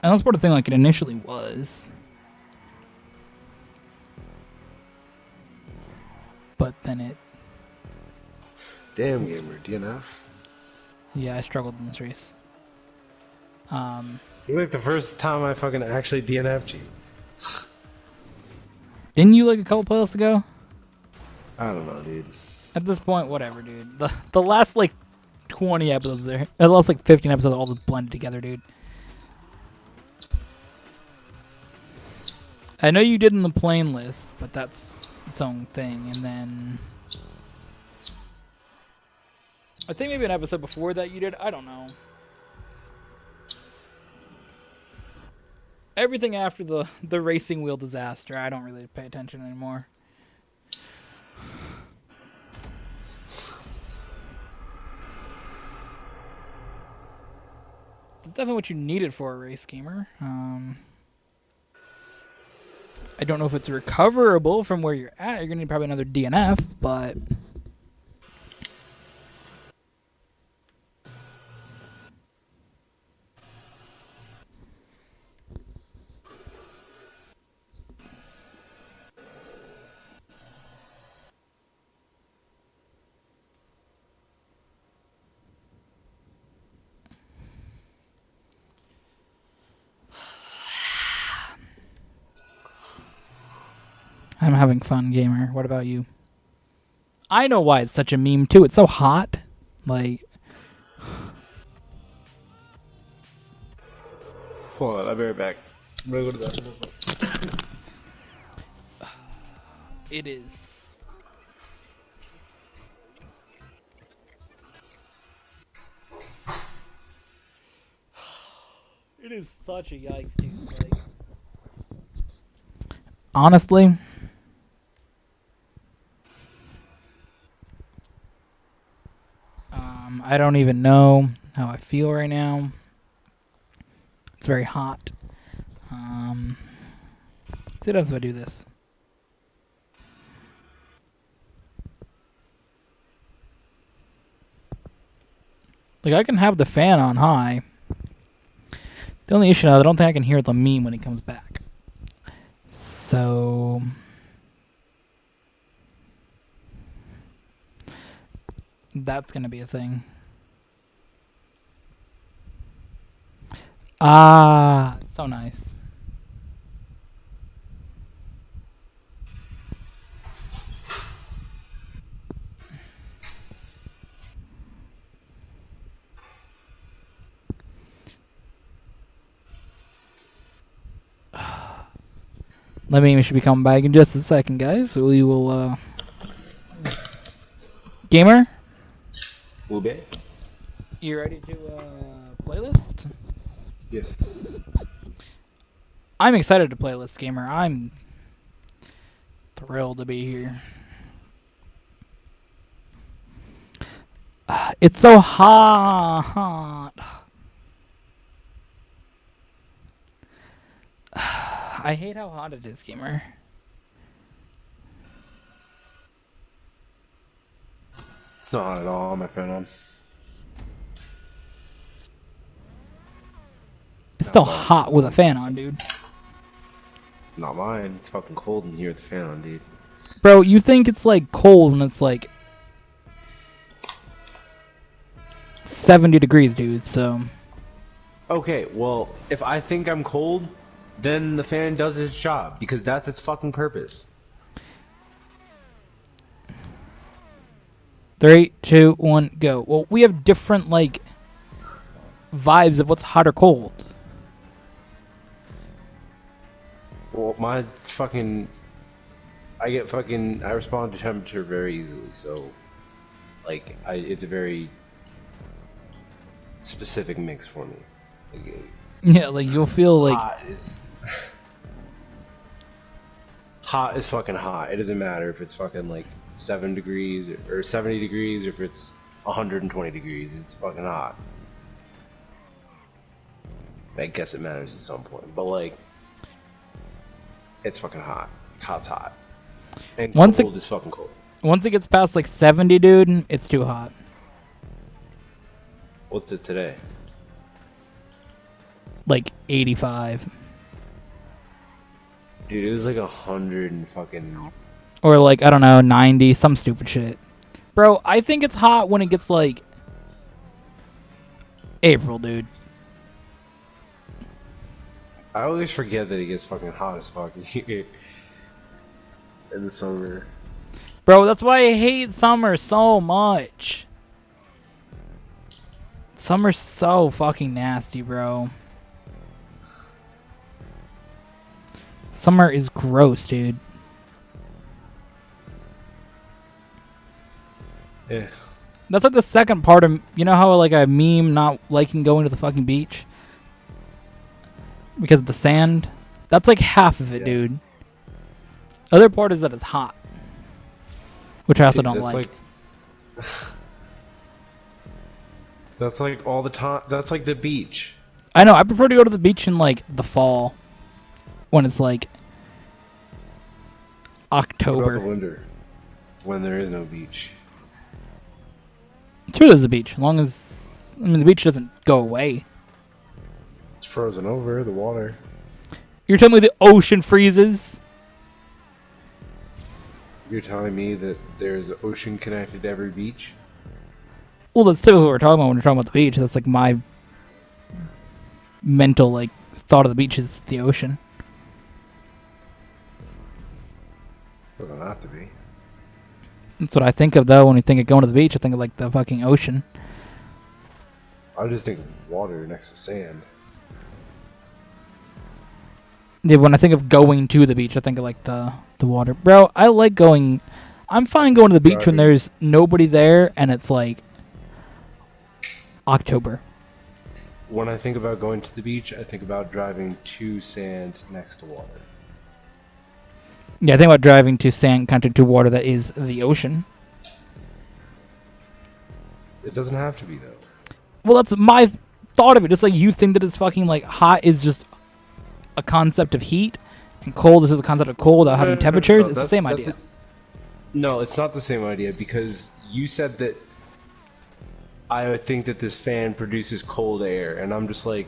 And that's part of the thing like it initially was. But then it... Damn, gamer, DNF. Yeah, I struggled in this race. It's like the first time I fucking actually DNF'd you. Didn't you like a couple playlists ago? I don't know, dude. At this point, whatever, dude. The last like 20 episodes there, the last like 15 episodes all just blended together, dude. I know you did in the plain list, but that's its own thing. And then I think maybe an episode before that you did. I don't know. Everything after the racing wheel disaster, I don't really pay attention anymore. It's definitely what you needed for a race, gamer. I don't know if it's recoverable from where you're at. You're gonna need probably another DNF, but I'm having fun, gamer. What about you? I know why it's such a meme too. It's so hot. Like, Hold on, I'll be right back. I'm gonna go to that. it is. It is such a yikes, dude. Like, honestly, I don't even know how I feel right now. It's very hot. Let's see what else if I do this. Like, I can have the fan on high. The only issue is I don't think I can hear the meme when he comes back. So... that's going to be a thing. Ah, it's so nice. Let me should be coming back in just a second, guys. We will, Gamer? Will be. You ready to, playlist? Yes. I'm excited to playlist, Gamer. I'm thrilled to be here. It's so hot. I hate how hot it is, Gamer. It's not hot at all, my friend. On. It's still hot with a fan on, dude. Not mine. It's fucking cold in here with the fan on, dude. Bro, you think it's like cold and it's like 70 degrees, dude, so... Okay, well, if I think I'm cold, then the fan does its job, because that's its fucking purpose. 3, 2, 1, go. Well, we have different, like, vibes of what's hot or cold. Well, my fucking... I respond to temperature very easily, so... Like, it's a very... specific mix for me. Like, Yeah, like, you'll feel like... Hot is fucking hot. It doesn't matter if it's fucking, like, 7 degrees or 70 degrees or if it's 120 degrees. It's fucking hot. I guess it matters at some point. But, like... It's fucking hot. Hot's hot. And cold is fucking cold. Once it gets past, like, 70, dude, it's too hot. What's it today? Like 85. Dude, it was like 100 and fucking... Or like, I don't know, 90, some stupid shit. Bro, I think it's hot when it gets like... April, dude. I always forget that it gets fucking hot as fuck here in the summer. Bro, that's why I hate summer so much. Summer's so fucking nasty, bro. Summer is gross, dude. Yeah. That's like the second part of... You know how like I meme not liking going to the fucking beach? Because of the sand? That's like half of it, dude. Other part is that it's hot. Which I also don't like. That's like all the time. That's like the beach. I know. I prefer to go to the beach in like the fall. When it's like October. What about the winter? When there is no beach. Sure, there's a beach. As long as... I mean, the beach doesn't go away. It's frozen over, the water. You're telling me the ocean freezes? You're telling me that there's ocean connected to every beach? Well, that's typically what we're talking about when we're talking about the beach. That's like my mental like thought of the beach is the ocean. Doesn't have to be. That's what I think of, though, when you think of going to the beach. I think of, like, the fucking ocean. I just think of water next to sand. Yeah, when I think of going to the beach, I think of, like, the water. Bro, I like going... I'm fine going to the beach when Driving. there's nobody there and it's, like, October. When I think about going to the beach, I think about driving to sand next to water. Yeah, I think about driving to sand country to water that is the ocean. It doesn't have to be, though. Well, that's my thought of it. Just like you think that it's fucking, like, hot is just a concept of heat, and cold is just a concept of cold without having temperatures. It's the same idea. No, it's not the same idea, because you said that I would think that this fan produces cold air, and I'm just like,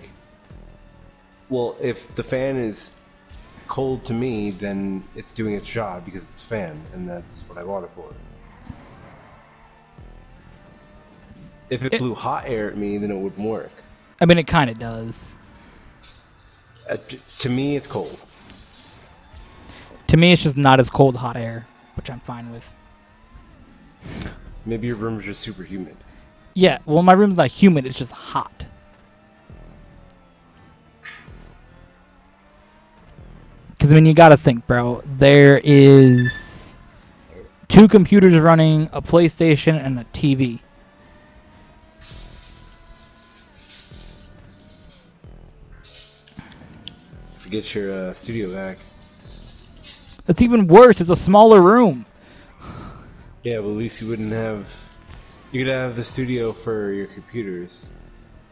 well, if the fan is cold to me, then it's doing its job because it's a fan, and that's what I bought it for. If it blew hot air at me, then it wouldn't work. I mean, it kind of does. To me, it's cold. To me, it's just not as cold hot air, which I'm fine with. Maybe your room's just super humid. Yeah, well, my room's not humid. It's just hot. Because, I mean, you got to think, bro. There is 2 computers running, a PlayStation, and a TV. Get your studio back. That's even worse. It's a smaller room. Yeah, but at least you wouldn't have... You could have the studio for your computers,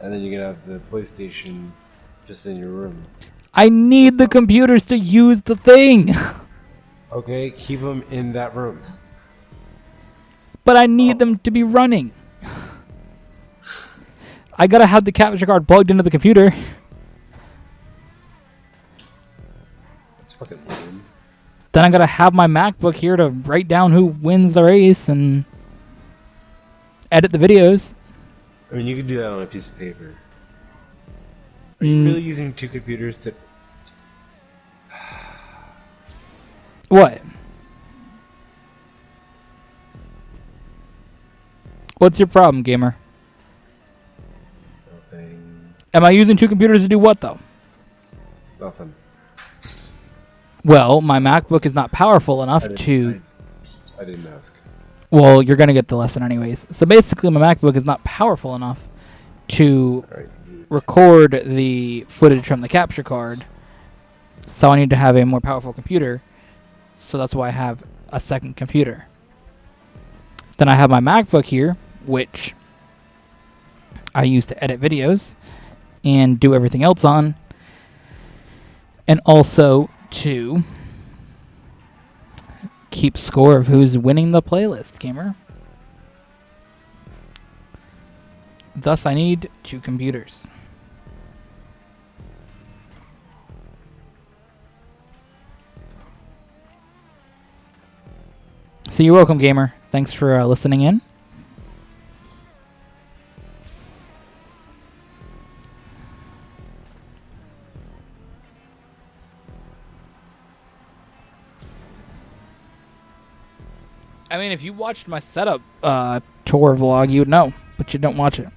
and then you could have the PlayStation just in your room. I need the computers to use the thing. Okay, keep them in that room. But I need them to be running. I gotta have the capture card plugged into the computer. It's fucking lame. Then I gotta have my MacBook here to write down who wins the race and edit the videos. I mean, you could do that on a piece of paper. Are you really using 2 computers to... What? What's your problem, gamer? Nothing. Am I using 2 computers to do what, though? Nothing. Well, my MacBook is not powerful enough to... I didn't ask. Well, you're going to get the lesson anyways. So basically, my MacBook is not powerful enough to record the footage from the capture card. So I need to have a more powerful computer. So that's why I have a second computer. Then I have my MacBook here, which I use to edit videos and do everything else on. And also to keep score of who's winning the playlist, gamer. Thus, I need 2 computers. So you're welcome, gamer. Thanks for listening in. I mean, if you watched my setup tour vlog, you would know, but you don't watch it.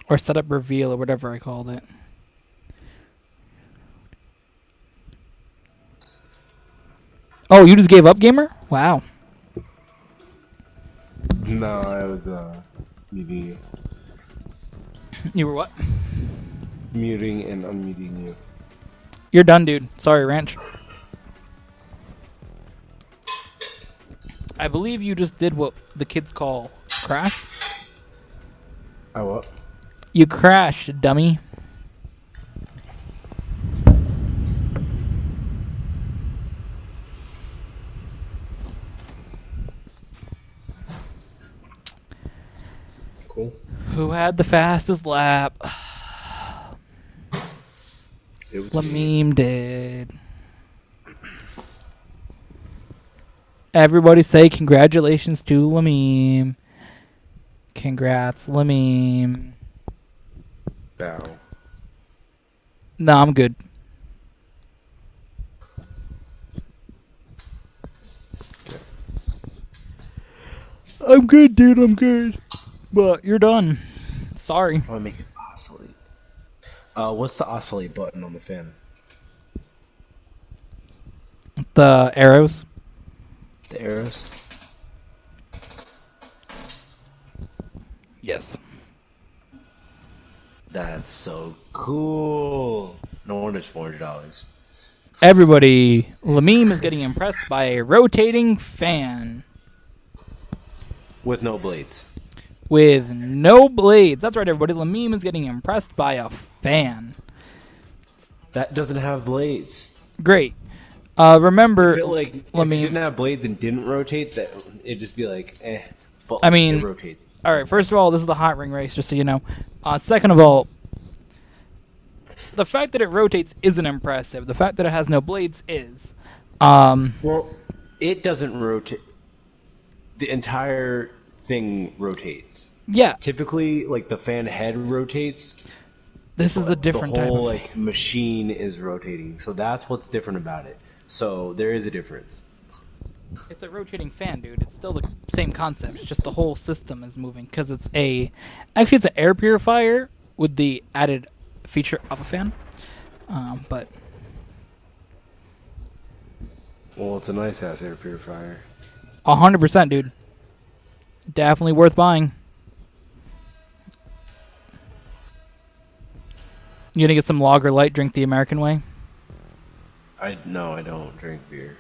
Or setup reveal, or whatever I called it. Oh, you just gave up, gamer? Wow. No, I was muting you. You were what? Muting and unmuting you. You're done, dude. Sorry, Ranch. I believe you just did what the kids call crash. I what? You crashed, dummy. Cool. Who had the fastest lap? It was Lameme did. Everybody say congratulations to Lameme. Congrats, Lameme. Bow. No, I'm good. I'm good, dude. I'm good. But you're done. Sorry. I want to make it oscillate. What's the oscillate button on the fan? The arrows. The arrows? Yes. That's so cool. No wonder it's $400. Everybody, Lamim is getting impressed by a rotating fan With no blades. with no blades. That's right, everybody. Lamim is getting impressed by a fan. That doesn't have blades. Great. Remember, I feel like if it Lamim. didn't have blades and didn't rotate, that it'd just be like, eh. But I mean, it rotates. All right. First of all, this is the hot ring race, just so you know. Second of all, the fact that it rotates isn't impressive. The fact that it has no blades is. Well, it doesn't rotate. The entire thing rotates. Yeah. Typically, like the fan head rotates. This is a different the type whole of like machine is rotating, so that's what's different about it. So there is a difference. It's a rotating fan, dude. It's still the same concept. It's just the whole system is moving because it's actually it's an air purifier with the added feature of a fan. But Well, it's a nice ass air purifier. 100%, dude. Definitely worth buying. You gonna get some lager light? Drink the American way. I don't drink beer.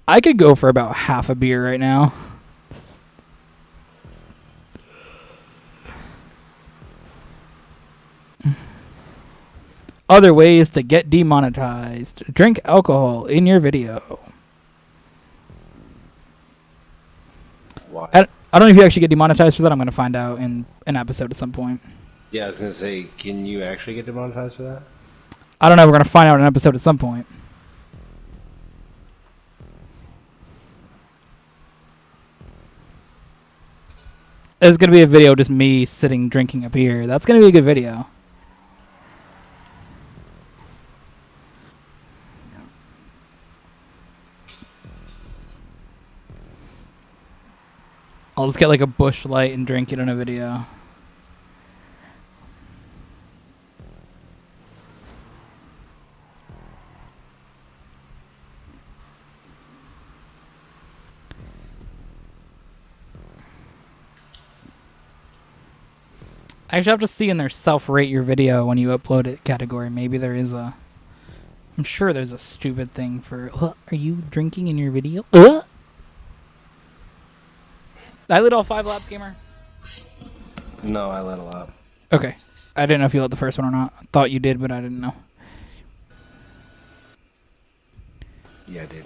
I could go for about half a beer right now. Other ways to get demonetized. Drink alcohol in your video. Why? I don't know if you actually get demonetized for that. I'm going to find out in an episode at some point. Yeah, I was gonna say, can you actually get demonetized for that? I don't know. We're going to find out in an episode at some point. There's going to be a video just me sitting drinking a beer. That's going to be a good video. I'll just get like a bush light and drink it in a video. I actually have to see in their self-rate your video when you upload it category. Maybe there is a... I'm sure there's a stupid thing for... are you drinking in your video? I lit all 5 laps, gamer? No, I let a lot. Okay. I didn't know if you lit the first one or not. I thought you did, but I didn't know. Yeah, I did.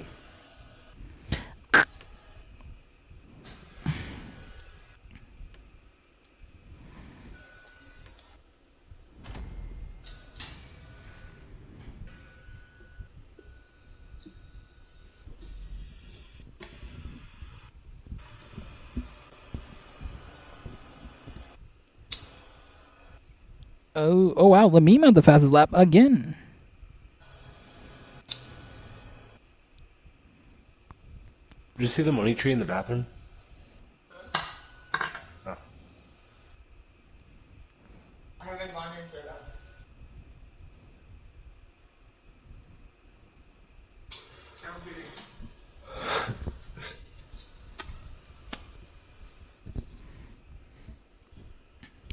Oh wow. Lamima had the fastest lap again. Did you see the money tree in the bathroom? Oh. I haven't gone into that.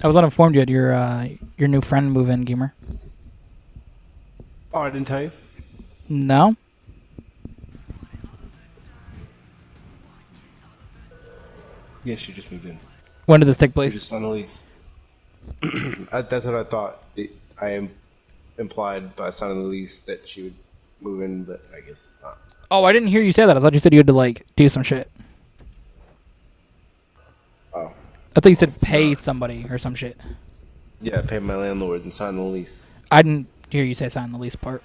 I was uninformed you had your new friend move in, gamer. Oh, I didn't tell you? No? Yeah, she just moved in. When did this take She place? just on the lease. That's what I thought. I implied by signing the lease that she would move in, but I guess not. Oh, I didn't hear you say that. I thought you said you had to like do some shit. Oh. I thought you said pay somebody or some shit. Yeah, pay my landlord and sign the lease. I didn't hear you say sign the lease part.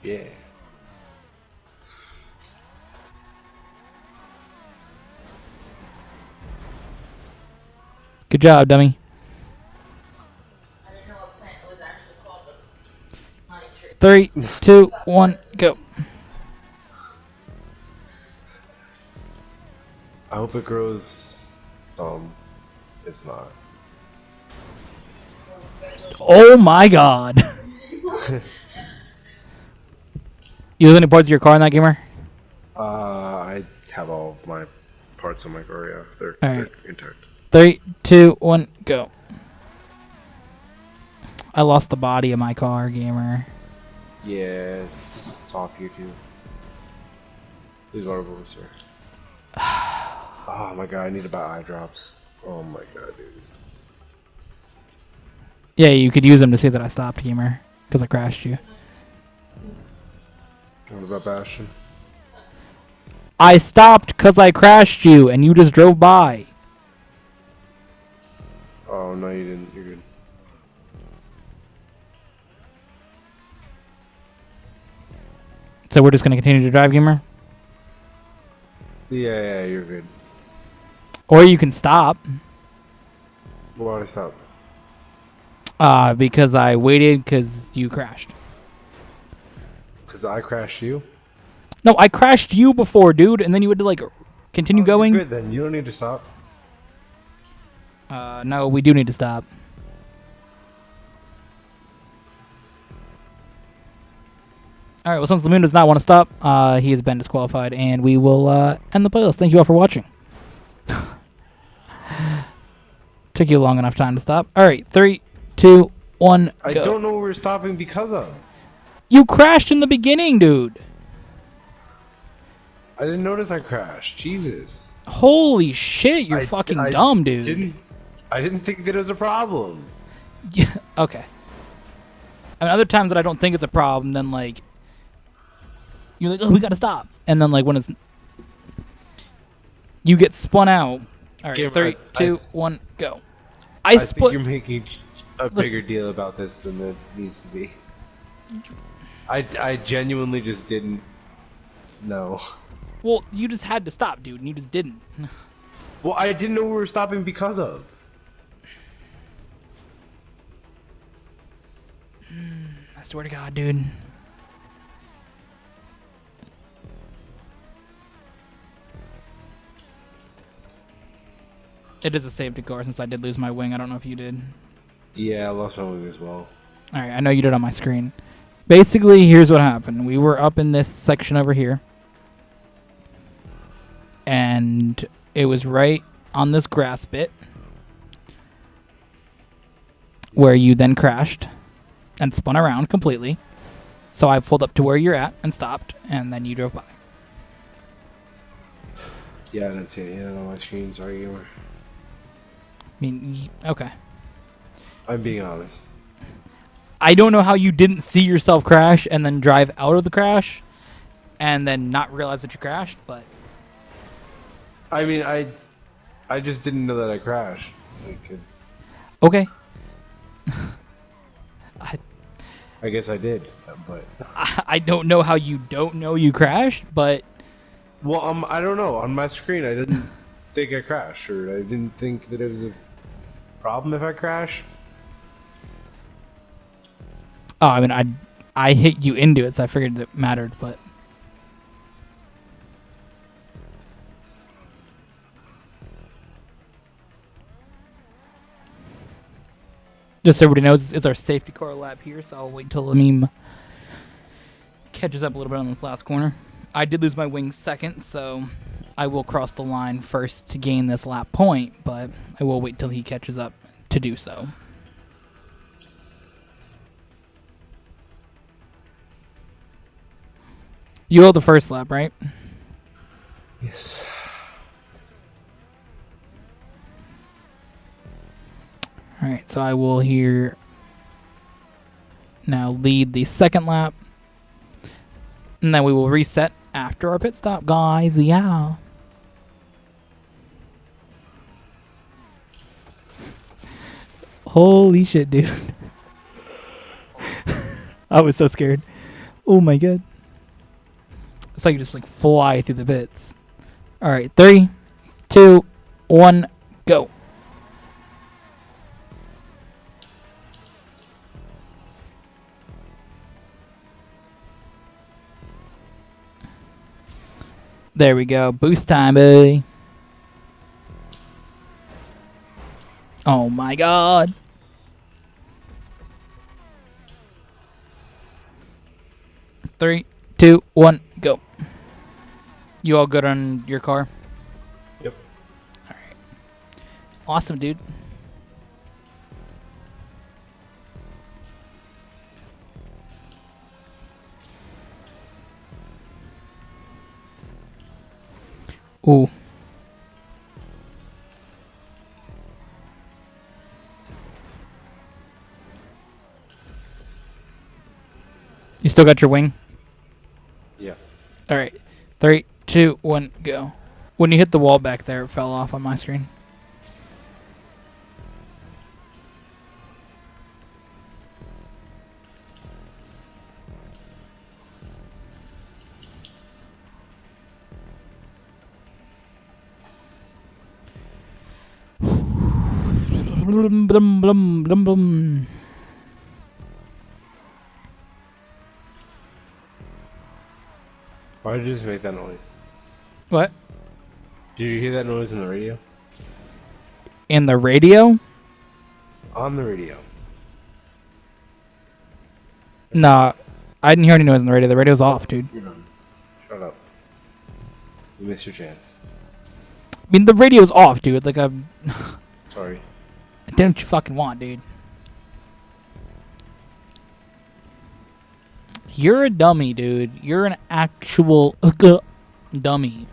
Yeah. Good job, dummy. I didn't know what plant it was actually called, but honey tree. 3, 2, 1, go. I hope it grows. It's not. Oh my god. You lose any parts of your car in that, gamer? I have all of my parts on my car. Yeah, they're Alright. intact. 3, 2, 1, go. I lost the body of my car, gamer. Yeah, it's off you too. These are over, sir. Oh my god, I need to buy eye drops. Oh my god, dude. Yeah, you could use them to say that I stopped, gamer, because I crashed you. What about Bastion? I stopped because I crashed you, and you just drove by. Oh no, you didn't. You're good. So we're just going to continue to drive, gamer? Yeah, you're good. Or you can stop. Why did I stop? Because I waited because you crashed. Because I crashed you? No, I crashed you before, dude, and then you had to, like, continue Oh, you're going. good then. You don't need to stop. No, we do need to stop. All right, well, since Lamoon does not want to stop, he has been disqualified, and we will end the playlist. Thank you all for watching. Took you long enough time to stop. All right, 3, 2, 1, go. I don't know what we're stopping because of. You crashed in the beginning, dude. I didn't notice I crashed. Jesus. Holy shit, you're fucking dumb, dude. I didn't think that it was a problem. Yeah, okay. I mean, other times that I don't think it's a problem, then, like, you're like, oh, we gotta stop. And then, like, when it's... You get spun out. All right, 3, 2, 1, go. I think you're making a bigger deal about this than it needs to be. I genuinely just didn't know. Well, you just had to stop, dude, and you just didn't. Well, I didn't know we were stopping because of. I swear to God, dude. It is a safety car since I did lose my wing. I don't know if you did. Yeah, I lost my wing as well. Alright, I know you did on my screen. Basically, here's what happened. We were up in this section over here. And it was right on this grass bit. Where you then crashed. And spun around completely. So I pulled up to where you're at and stopped. And then you drove by. Yeah, I didn't see it on my screen. Sorry, gamer. I mean, okay. I'm being honest. I don't know how you didn't see yourself crash and then drive out of the crash and then not realize that you crashed, but... I mean, I just didn't know that I crashed. Like, Okay. I guess I did, but... I don't know how you don't know you crashed, but... Well, I don't know. On my screen, I didn't think I crashed, or I didn't think that it was a problem if I crash. Oh, I mean, I hit you into it, so I figured it mattered, but... Just so everybody knows, it's our safety car lap here, so I'll wait until the meme catches up a little bit on this last corner. I did lose my wing second, so I will cross the line first to gain this lap point, but I will wait till he catches up to do so. You hold the first lap, right? Yes. Alright, so I will here now lead the second lap. And then we will reset after our pit stop, guys. Yeah. Holy shit, dude. I was so scared. Oh my god. It's like you just like fly through the bits. Alright, 3, 2, 1, go. There we go. Boost time, boy. Oh my god. Three, two, one, go. You all good on your car? Yep. Awesome, dude. Ooh. You still got your wing? Yeah. All right. Three, two, one, go. When you hit the wall back there, it fell off on my screen. Blum, blum, blum, blum, blum. Why did you just make that noise? What? Did you hear that noise in the radio? In the radio? On the radio. Nah, I didn't hear any noise in the radio. The radio's off, dude. You're done. Shut up. You missed your chance. I mean, the radio's off, dude. Like, I'm... Sorry. Damn what you fucking want, dude. You're a dummy, dude. You're an actual dummy.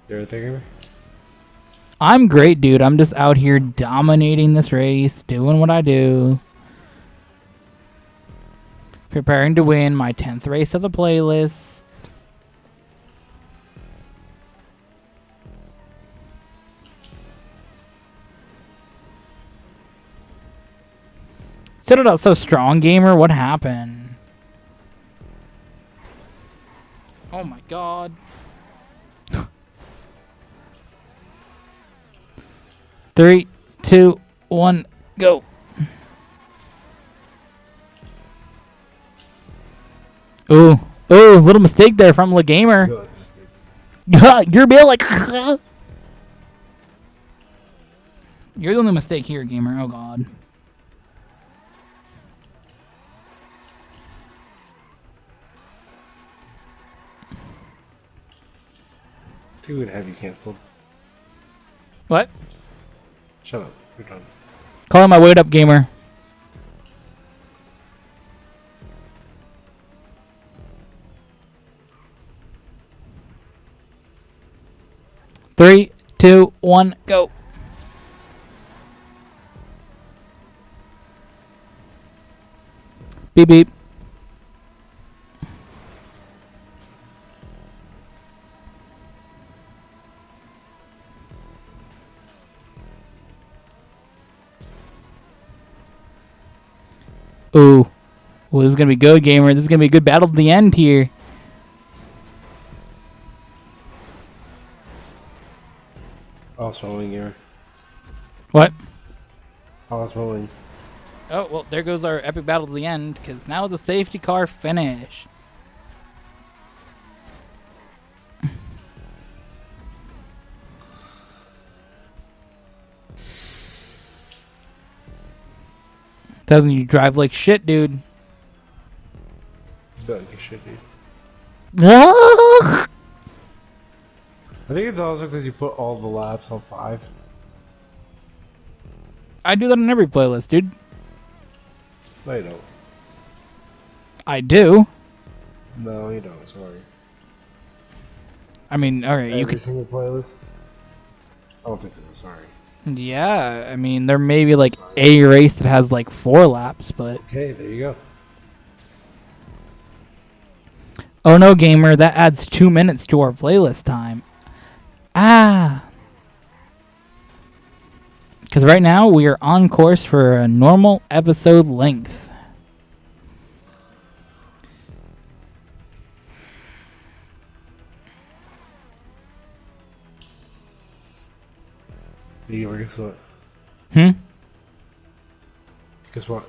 You ever think of me? I'm great, dude. I'm just out here dominating this race, doing what I do. Preparing to win my 10th race of the playlist. Started out so strong, gamer. What happened? Oh my god. Three, two, one, go. Ooh, ooh, little mistake there from the gamer. You're being like. You're the only mistake here, gamer. Oh god. Who would have you canceled? What? Shut up. You're done. Calling my weight up, gamer. Three, two, one, go. Beep beep. Ooh. Well, this is gonna be good, gamer. This is gonna be a good battle to the end here. I was rolling here. What? I was rolling. Oh, well, there goes our epic battle to the end, because now it's a safety car finish. Doesn't you drive like shit, dude? Don't get shit, dude. Ah! I think it's also because you put all the laps on 5. I do that on every playlist, dude. No, you don't. I do. No, you don't. Sorry. I mean, alright, you Every could. single playlist? I don't think so. Sorry. Yeah, I mean, there may be like a race that has like 4 laps, but. Okay, there you go. Oh no, gamer, that adds 2 minutes to our playlist time. Ah. Because right now we are on course for a normal episode length. Guess what? Hmm? Guess what?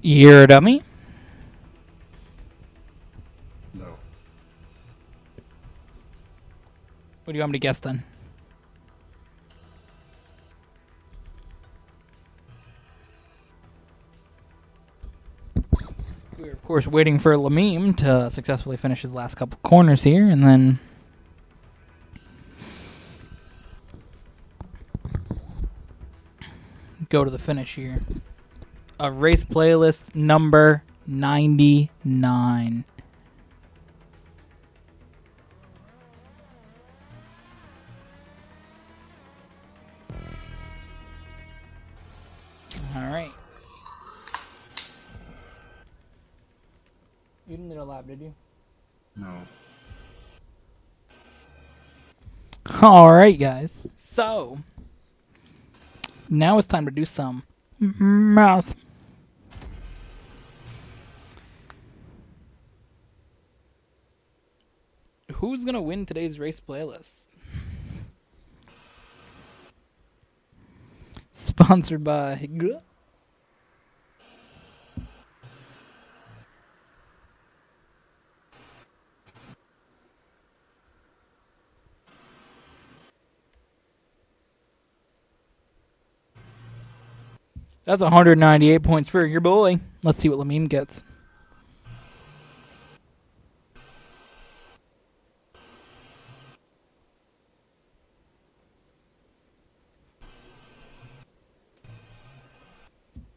You're a dummy? What do you want me to guess then? We're of course waiting for Lamim to successfully finish his last couple corners here, and then go to the finish here of race playlist number 99. All right. You didn't need a lab, did you? No. All right, guys. So now it's time to do some math. Who's gonna win today's race playlist? Sponsored by That's 198 points for your boy. Let's see what Lamine gets.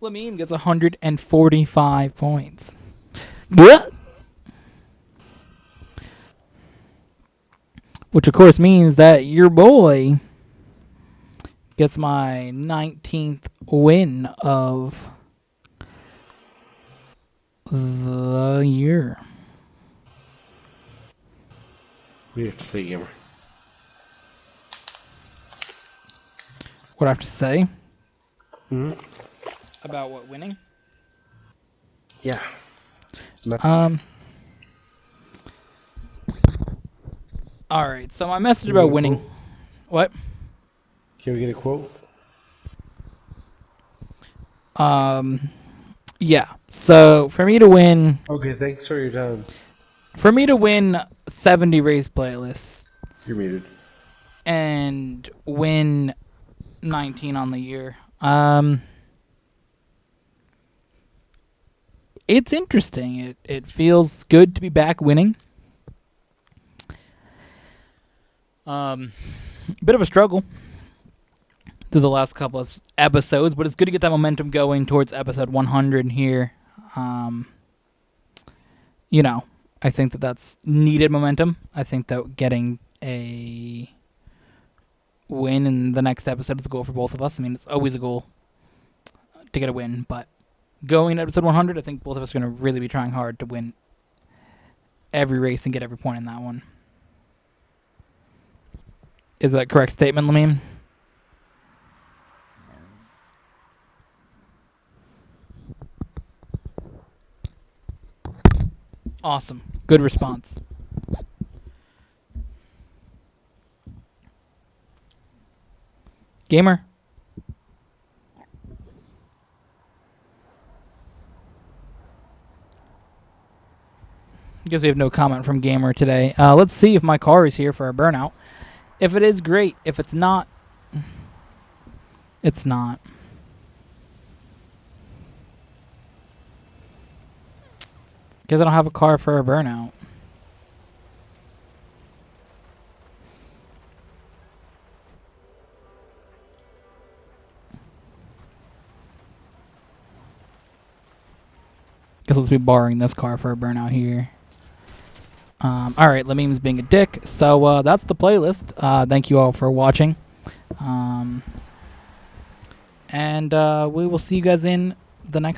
Lamine gets 145 points. What? Which, of course, means that your boy gets my 19th win of the year. What do you have to say, gamer? What I have to say Hmm. about what winning? Yeah. All right. So my message about winning. What? Can we get a quote? Yeah. So for me to win, Okay, thanks for your time. 70 race playlists You're muted. and win 19 on the year, it's interesting. It feels good to be back winning. Bit of a struggle through the last couple of episodes, but it's good to get that momentum going towards episode 100 here. I think that's needed momentum. I think that getting a win in the next episode is a goal for both of us. I mean, it's always a goal to get a win, but going to episode 100, I think both of us are going to really be trying hard to win every race and get every point in that one. Is that a correct statement, Lamine? Awesome. Good response. Gamer? Guess we have no comment from Gamer today. Let's see if my car is here for a burnout. If it is, great. If it's not, it's not. Guess I don't have a car for a burnout. Guess let's be borrowing this car for a burnout here. Alright, Lamim's being a dick. So that's the playlist. Thank you all for watching. And we will see you guys in the next